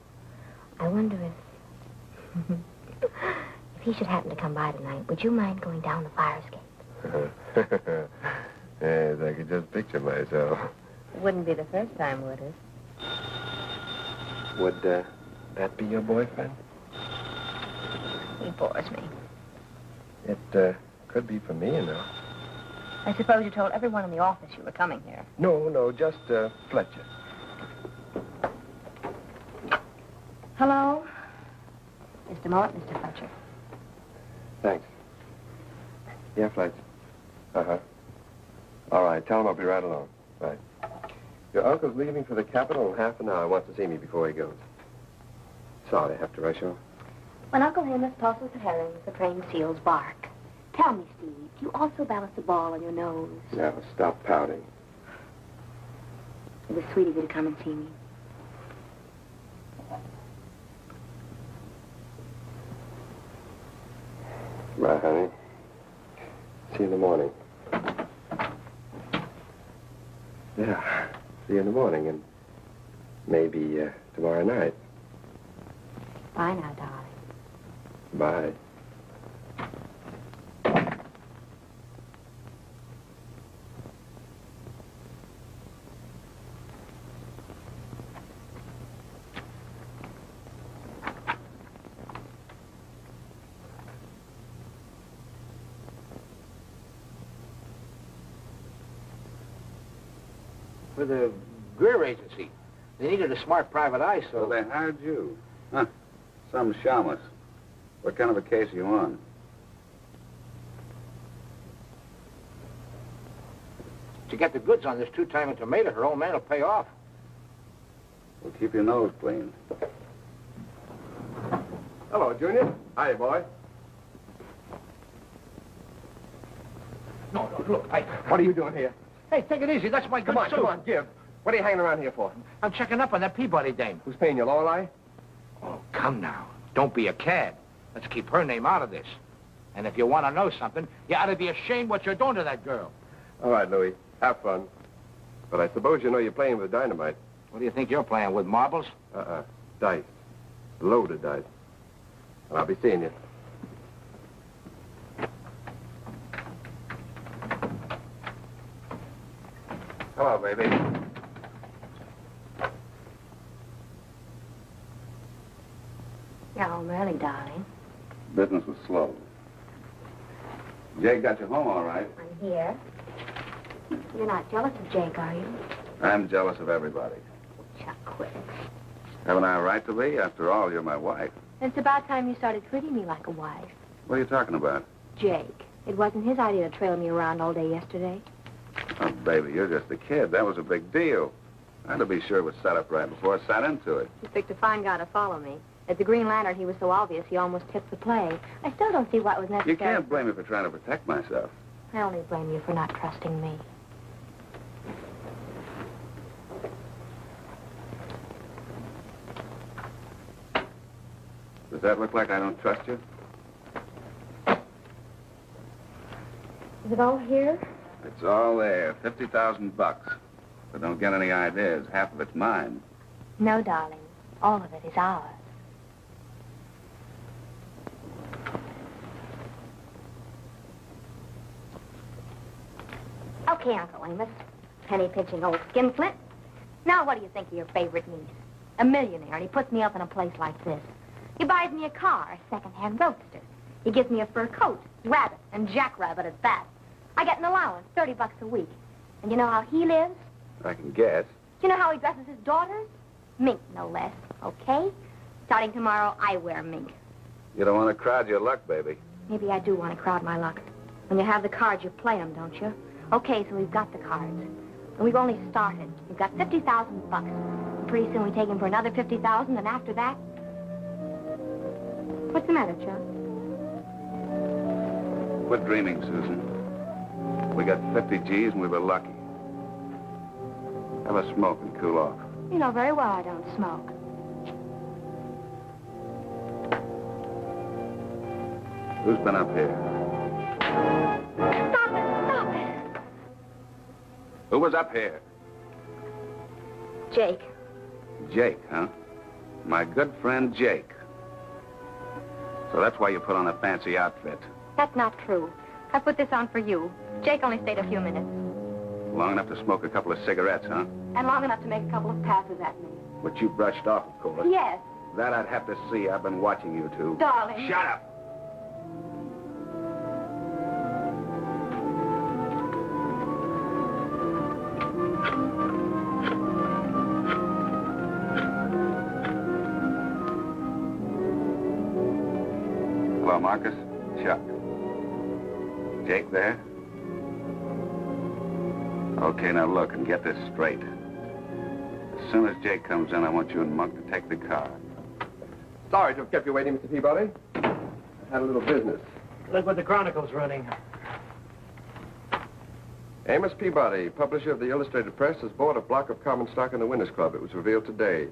I wonder if... if he should happen to come by tonight, would you mind going down the fire escape? Yes, I could just picture myself. It wouldn't be the first time, would it? Would, that be your boyfriend? He bores me. It, could be for me, you know. I suppose you told everyone in the office you were coming here. No, just, Fletcher. Hello? Just a moment, Mr. Fletcher. Thanks. Yeah, Fletcher. Uh-huh. All right, tell him I'll be right along. Right. Your uncle's leaving for the Capitol in half an hour. He wants to see me before he goes. Sorry, I have to rush off. When Uncle Amos tosses the herrings, the trained seals bark. Tell me, Steve, do you also balance the ball on your nose? Now, stop pouting. It was sweet of you to come and see me. Bye, honey. See you in the morning. Yeah, see you in the morning, and maybe tomorrow night. Bye now, darling. Bye. For the Greer Agency. They needed a smart private eye, So they hired you. Huh. Some shamus. What kind of a case are you on? To get the goods on this two-time tomato, her old man will pay off. Well, keep your nose clean. Hello, Junior. Hiya, boy. No, look, What are you doing here? Hey, take it easy. That's my good suit. Come on, give. What are you hanging around here for? I'm checking up on that Peabody dame. Who's paying you, Lorelei? Oh, come now. Don't be a cad. Let's keep her name out of this. And if you want to know something, you ought to be ashamed what you're doing to that girl. All right, Louis. Have fun. But I suppose you know you're playing with dynamite. What do you think you're playing with, marbles? Dice. Loaded dice. And I'll be seeing you. Hello, baby. You're home early, darling. Business was slow. Jake got you home all right. I'm here. You're not jealous of Jake, are you? I'm jealous of everybody. Chuck, quit. Haven't I a right to be? After all, you're my wife. It's about time you started treating me like a wife. What are you talking about? Jake. It wasn't his idea to trail me around all day yesterday. Oh, baby, you're just a kid. That was a big deal. I had to be sure it was set up right before I sat into it. He picked a fine guy to follow me. As the Green Lantern, he was so obvious he almost tipped the play. I still don't see what was necessary. You can't blame me for trying to protect myself. I only blame you for not trusting me. Does that look like I don't trust you? Is it all here? It's all there. 50,000 bucks. But don't get any ideas. Half of it's mine. No, darling. All of it is ours. Okay, Uncle Amos. Penny-pinching old skinflint. Now what do you think of your favorite niece? A millionaire, and he puts me up in a place like this. He buys me a car, a second-hand roadster. He gives me a fur coat, rabbit, and jackrabbit at that. I get an allowance, $30 a week. And you know how he lives? I can guess. Do you know how he dresses his daughters? Mink, no less, okay? Starting tomorrow, I wear mink. You don't want to crowd your luck, baby. Maybe I do want to crowd my luck. When you have the cards, you play them, don't you? Okay, so we've got the cards. And we've only started. We've got 50,000 bucks. And pretty soon we take him for another 50,000, and after that... What's the matter, Chuck? Quit dreaming, Susan. We got 50 G's and we were lucky. Have a smoke and cool off. You know very well I don't smoke. Who's been up here? Stop it! Stop it! Who was up here? Jake. Jake, huh? My good friend Jake. So that's why you put on a fancy outfit. That's not true. I put this on for you. Jake only stayed a few minutes. Long enough to smoke a couple of cigarettes, huh? And long enough to make a couple of passes at me. But you brushed off, of course. Yes. That I'd have to see. I've been watching you two. Darling. Shut up! Hello, Marcus. Chuck. Jake there? Okay, now look and get this straight. As soon as Jake comes in, I want you and Monk to take the car. Sorry to have kept you waiting, Mr. Peabody. Had a little business. Look what the Chronicle's running. Amos Peabody, publisher of the Illustrated Press, has bought a block of common stock in the Winners Club. It was revealed today.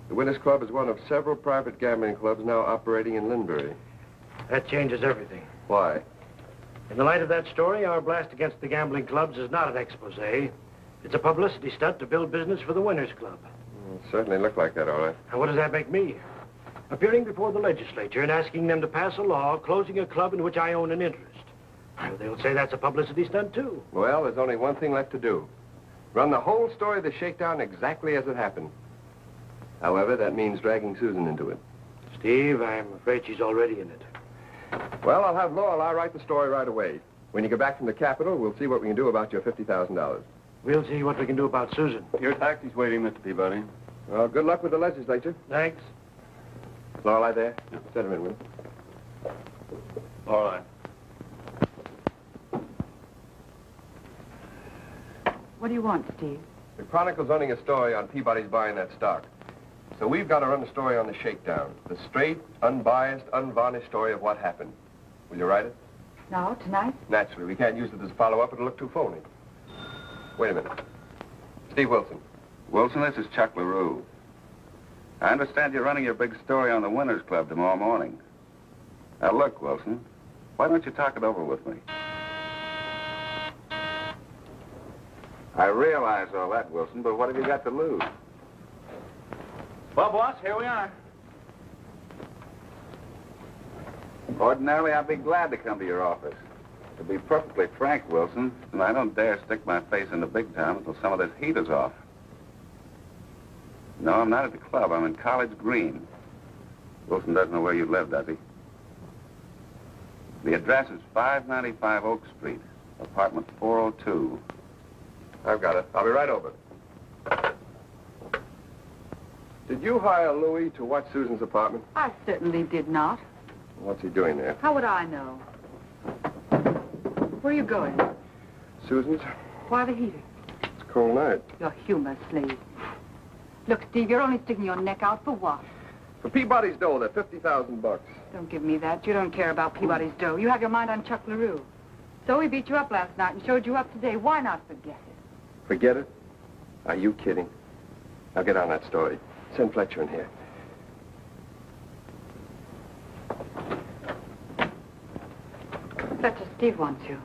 The Winners Club is one of several private gambling clubs now operating in Linbury. That changes everything. Why? In the light of that story, our blast against the gambling clubs is not an expose. It's a publicity stunt to build business for the Winners Club. It certainly looked like that, all right. And what does that make me? Appearing before the legislature and asking them to pass a law closing a club in which I own an interest. Well, they'll say that's a publicity stunt, too. Well, there's only one thing left to do. Run the whole story of the shakedown exactly as it happened. However, that means dragging Susan into it. Steve, I'm afraid she's already in it. Well, I'll have Lorelei write the story right away. When you get back from the Capitol, we'll see what we can do about your $50,000. We'll see what we can do about Susan. Your taxi's waiting, Mr. Peabody. Well, good luck with the legislature. Thanks. Lorelei there? Yeah. Set him in, will you? All right. What do you want, Steve? The Chronicle's running a story on Peabody's buying that stock. So we've got to run a story on the shakedown. The straight, unbiased, unvarnished story of what happened. Will you write it? No, tonight? Naturally. We can't use it as a follow-up. It'll look too phony. Wait a minute. Steve Wilson. Wilson, this is Chuck LaRue. I understand you're running your big story on the Winners Club tomorrow morning. Now, look, Wilson, why don't you talk it over with me? I realize all that, Wilson, but what have you got to lose? Well, boss, here we are. Ordinarily, I'd be glad to come to your office. To be perfectly frank, Wilson, and I don't dare stick my face in the big time until some of this heat is off. No, I'm not at the club. I'm in College Green. Wilson doesn't know where you live, does he? The address is 595 Oak Street, apartment 402. I've got it. I'll be right over. Did you hire Louis to watch Susan's apartment? I certainly did not. What's he doing there? How would I know? Where are you going? Susan's? Why the heater? It's a cold night. Your humor, slave. Look, Steve, you're only sticking your neck out for what? For Peabody's dough, they're $50,000. Don't give me that. You don't care about Peabody's dough. You have your mind on Chuck LaRue. So he beat you up last night and showed you up today. Why not forget it? Forget it? Are you kidding? Now get on that story. Send Fletcher in here. Fletcher, Steve wants you.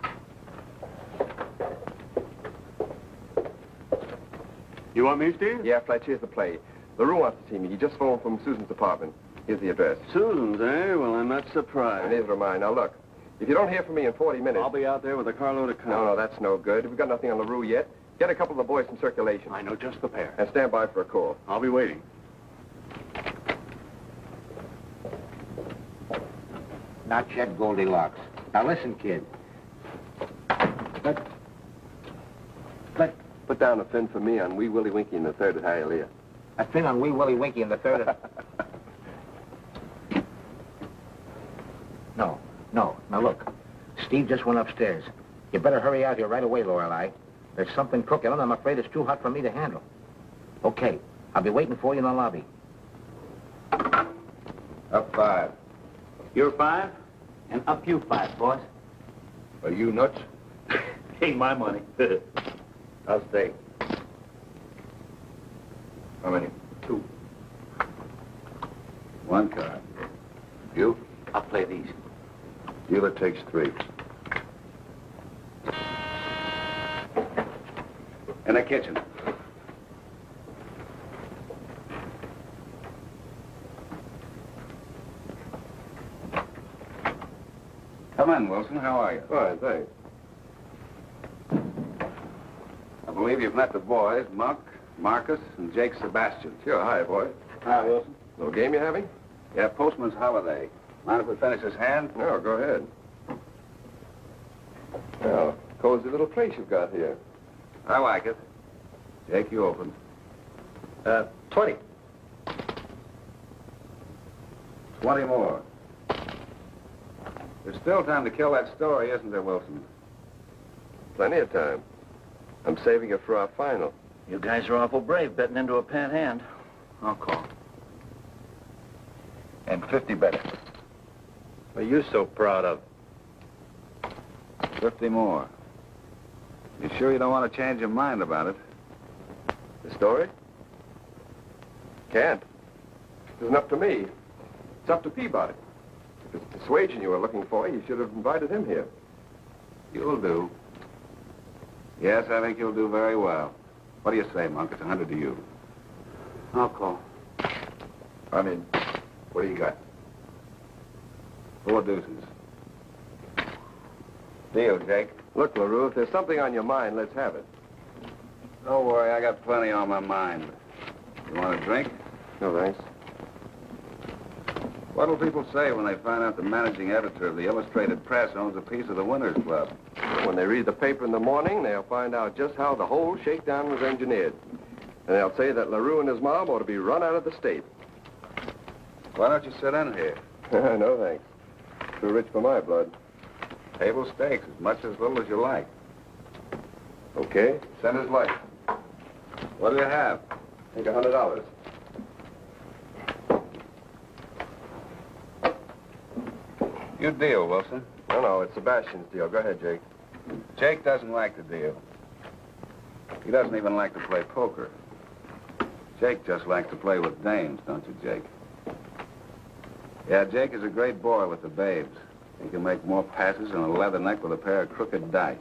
You want me, Steve? Yeah, Fletcher, here's the play. LaRue wants to see me. He just phoned from Susan's apartment. Here's the address. Susan's, eh? Well, I'm not surprised. Neither am I. Now, look. If you don't hear from me in 40 minutes... I'll be out there with a carload of cars. No, that's no good. We've got nothing on LaRue yet. Get a couple of the boys from circulation. I know just the pair. And stand by for a call. I'll be waiting. Not yet, Goldilocks. Now listen, kid. Put down a fin for me on Wee Willie Winky in the third at Hialeah. A fin on Wee Willie Winky in the third. No. Now look. Steve just went upstairs. You better hurry out here right away, Lorelei. There's something cooking, and I'm afraid it's too hot for me to handle. Okay. I'll be waiting for you in the lobby. Up 5. You're 5, and up you 5, boss. Are you nuts? Ain't my money. I'll stay. How many? 2. 1 card. You? I'll play these. Dealer takes 3. In the kitchen. Come in, Wilson. How are you? Fine, thanks. I believe you've met the boys, Monk, Marcus, and Jake Sebastian. Sure. Hi, boy. Hi, Wilson. Little game you having? Yeah, postman's holiday. Mind if we finish his hand? No, go ahead. Well, cozy little place you've got here. I like it. Jake, you open. 20. 20 more. There's still time to kill that story, isn't there, Wilson? Plenty of time. I'm saving it for our final. You guys are awful brave betting into a pat hand. I'll call. And 50 better. What are you so proud of? 50 more. You sure you don't want to change your mind about it? The story? Can't. It isn't up to me. It's up to Peabody. If it's persuasion you were looking for, you should have invited him here. You'll do. Yes, I think you'll do very well. What do you say, Monk? It's 100 to you. I'll call. I mean, what do you got? 4 deuces. Deal, Jake. Look, LaRue, if there's something on your mind, let's have it. Don't worry, I got plenty on my mind. You want a drink? No, thanks. What'll people say when they find out the managing editor of the Illustrated Press owns a piece of the Winners Club? When they read the paper in the morning, they'll find out just how the whole shakedown was engineered. And they'll say that LaRue and his mob ought to be run out of the state. Why don't you sit in here? No, thanks. Too rich for my blood. Table stakes, as much as little as you like. Okay. Send his life. What do you have? Take $100. You deal, Wilson. No, it's Sebastian's deal. Go ahead, Jake. Jake doesn't like the deal. He doesn't even like to play poker. Jake just likes to play with dames, don't you, Jake? Yeah, Jake is a great boy with the babes. He can make more passes than a leather neck with a pair of crooked dice.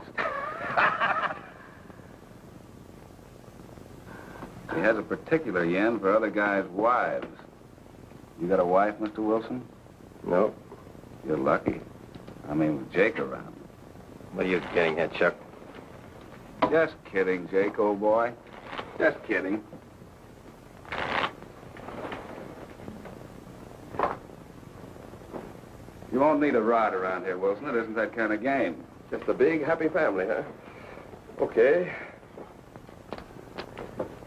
He has a particular yen for other guys' wives. You got a wife, Mr. Wilson? No. You're lucky. I mean, with Jake around. What are you getting at, Chuck? Just kidding, Jake, old boy. Just kidding. You won't need a rod around here, Wilson. It isn't that kind of game. Just a big, happy family, huh? Okay.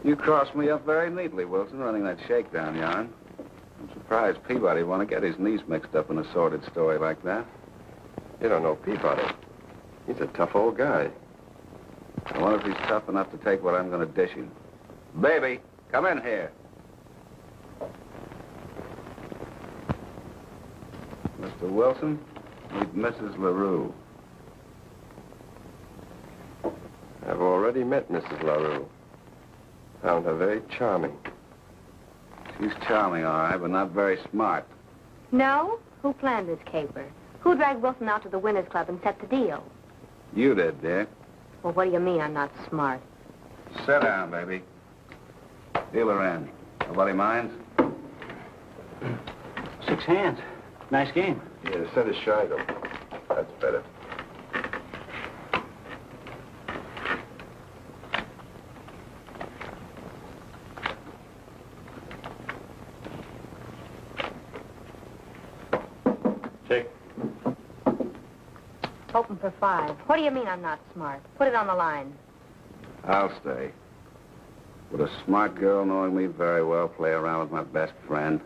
You crossed me up very neatly, Wilson, running that shakedown yarn. I'm surprised Peabody would want to get his niece mixed up in a sordid story like that. You don't know Peabody. He's a tough old guy. I wonder if he's tough enough to take what I'm going to dish him. Baby, come in here. Mr. Wilson, meet Mrs. LaRue. I've already met Mrs. LaRue. Found her very charming. She's charming, all right, but not very smart. No? Who planned this caper? Who dragged Wilson out to the Winners Club and set the deal? You did, dear. Well, what do you mean I'm not smart? Sit down, baby. Dealer in. Nobody minds? 6 hands. Nice game. Yeah, set it shy, though. That's better. Check. Open for 5. What do you mean I'm not smart? Put it on the line. I'll stay. Would a smart girl, knowing me very well, play around with my best friend?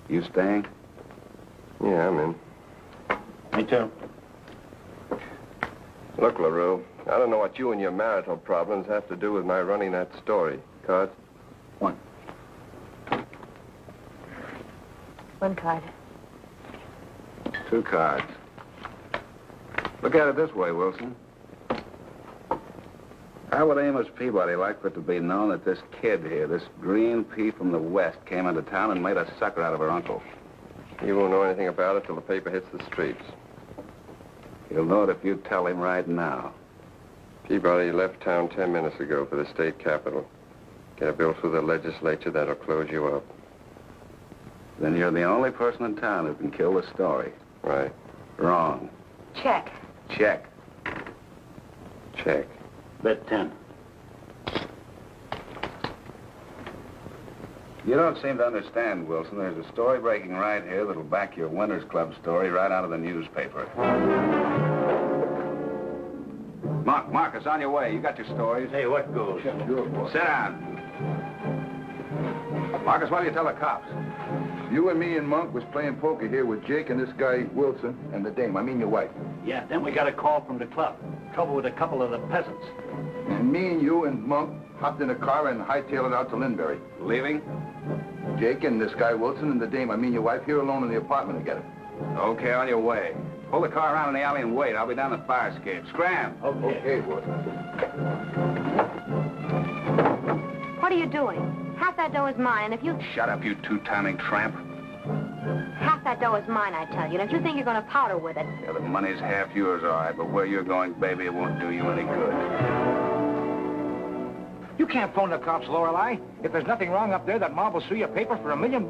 You staying? Yeah, I'm in. Me too. Look, LaRue, I don't know what you and your marital problems have to do with my running that story. Cards? 1. 1 card. 2 cards. Look at it this way, Wilson. How would Amos Peabody like for it to be known that this kid here, this green pea from the West, came into town and made a sucker out of her uncle? You won't know anything about it till the paper hits the streets. He'll know it if you tell him right now. Peabody left town 10 minutes ago for the state capitol. Get a bill through the legislature that'll close you up. Then you're the only person in town who can kill the story. Right. Wrong. Check. Check. Check. Bet 10. You don't seem to understand, Wilson. There's a story breaking right here that'll back your Winners Club story right out of the newspaper. Marcus, on your way. You got your stories. Hey, what goes? Sit down. Marcus, what do you tell the cops? You and me and Monk was playing poker here with Jake and this guy, Wilson, and the dame. I mean your wife. Yeah, then we got a call from the club. Trouble with a couple of the peasants. And me and you and Monk hopped in a car and hightailed it out to Linbury. Leaving? Jake and this guy, Wilson, and the dame, I mean your wife, here alone in the apartment together. Okay, on your way. Pull the car around in the alley and wait. I'll be down the fire escape. Scram. Okay, Wilson. What are you doing? Half that dough is mine, and if you... Shut up, you two-timing tramp. Half that dough is mine, I tell you, and if you think you're going to powder with it... Yeah, the money's half yours, all right, but where you're going, baby, it won't do you any good. You can't phone the cops, Lorelei. If there's nothing wrong up there, that mob will sue your paper for $1 million.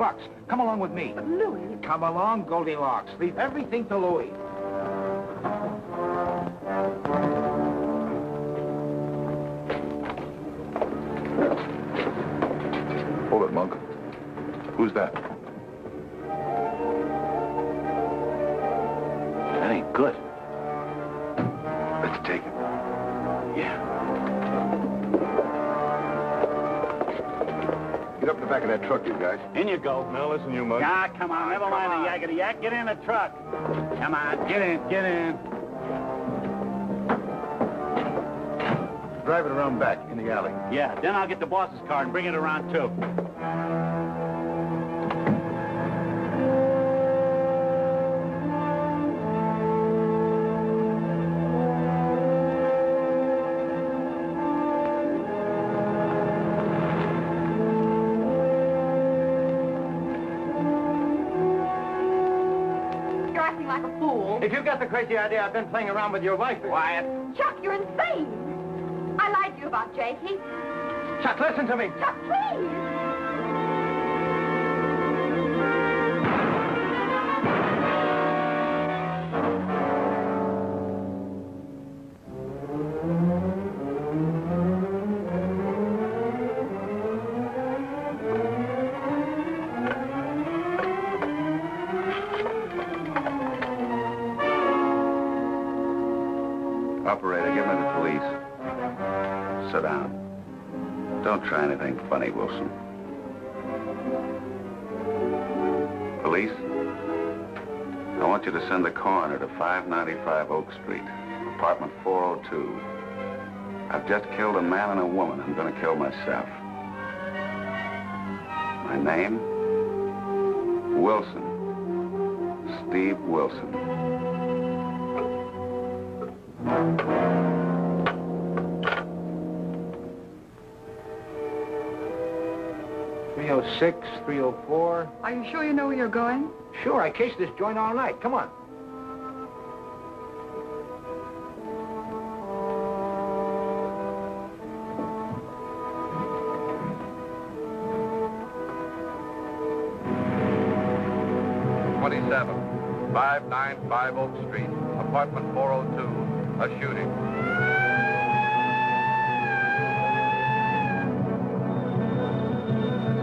Come along with me. But Louis... Come along, Goldilocks. Leave everything to Louis. Hold it, Monk. Who's that? That ain't good. Let's take it. Yeah. Get up in the back of that truck, you guys. In you go. Now, listen, you mug. Ah, come on. Never mind the yakety yak. Get in the truck. Come on. Get in. Get in. Drive it around back, in the alley. Yeah, then I'll get the boss's car and bring it around, too. If you've got the crazy idea I've been playing around with your wife... Quiet. Chuck, you're insane! I lied to you about Jake. Chuck, listen to me. Chuck, please! Operator, give me the police. Sit down. Don't try anything funny, Wilson. Police, I want you to send the coroner to 595 Oak Street, apartment 402. I've just killed a man and a woman. I'm going to kill myself. My name? Wilson. Steve Wilson. 306, 304. Are you sure you know where you're going? Sure, I cased this joint all night. Come on. #27, 595 Oak Street, apartment 402, a shooting.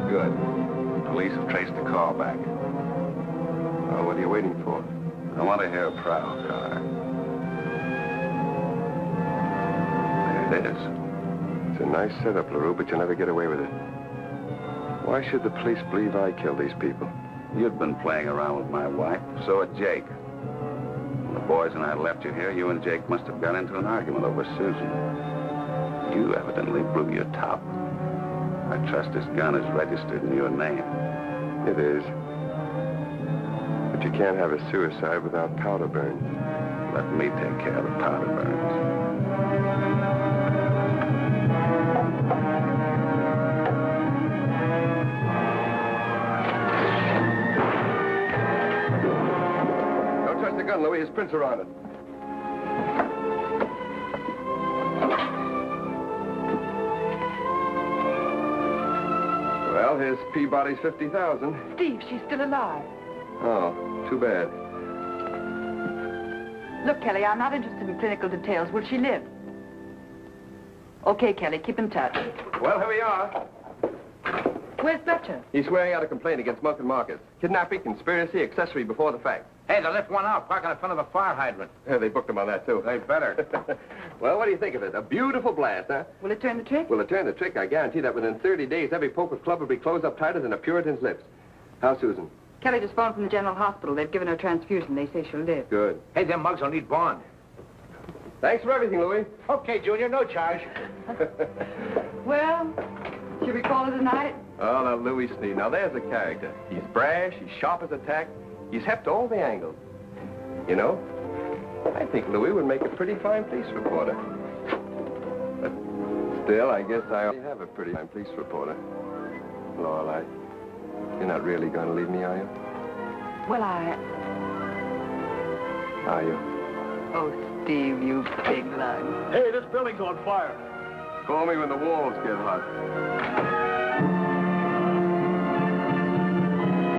Good. Police have traced the call back. Well, what are you waiting for? I want to hear a prowl car. There it is. It's a nice setup, LaRue, but you'll never get away with it. Why should the police believe I killed these people? You'd been playing around with my wife, so had Jake. When the boys and I left you here, you and Jake must have got into an argument over Susan. You evidently blew your top. I trust this gun is registered in your name. It is. But you can't have a suicide without powder burns. Let me take care of the powder burns. Don't touch the gun, Louis. His prints are on it. Well, here's Peabody's 50,000. Steve, she's still alive. Oh, too bad. Look, Kelly, I'm not interested in clinical details. Will she live? Okay, Kelly, keep in touch. Well, here we are. Where's Fletcher? He's swearing out a complaint against Monk and Marcus. Kidnapping, conspiracy, accessory before the fact. Hey, they left one out, parking in front of a fire hydrant. Yeah, they booked him on that, too. They better. Well, what do you think of it? A beautiful blast, huh? Will it turn the trick? Will it turn the trick? I guarantee that within 30 days, every poker club will be closed up tighter than a Puritan's lips. How's Susan? Kelly just phoned from the General Hospital. They've given her a transfusion. They say she'll live. Good. Hey, them mugs will need bond. Thanks for everything, Louis. Okay, Junior, no charge. Well, should we call it a night? Oh, now, Louis Sneed. Now, there's a character. He's brash, he's sharp as a tack, he's hep to all the angles. You know, I think Louis would make a pretty fine police reporter. But still, I guess I already have a pretty fine police reporter. Lorelei, you're not really going to leave me, are you? Well, Are you? Oh, Steve, you big lug. Hey, this building's on fire. Call me when the walls get hot.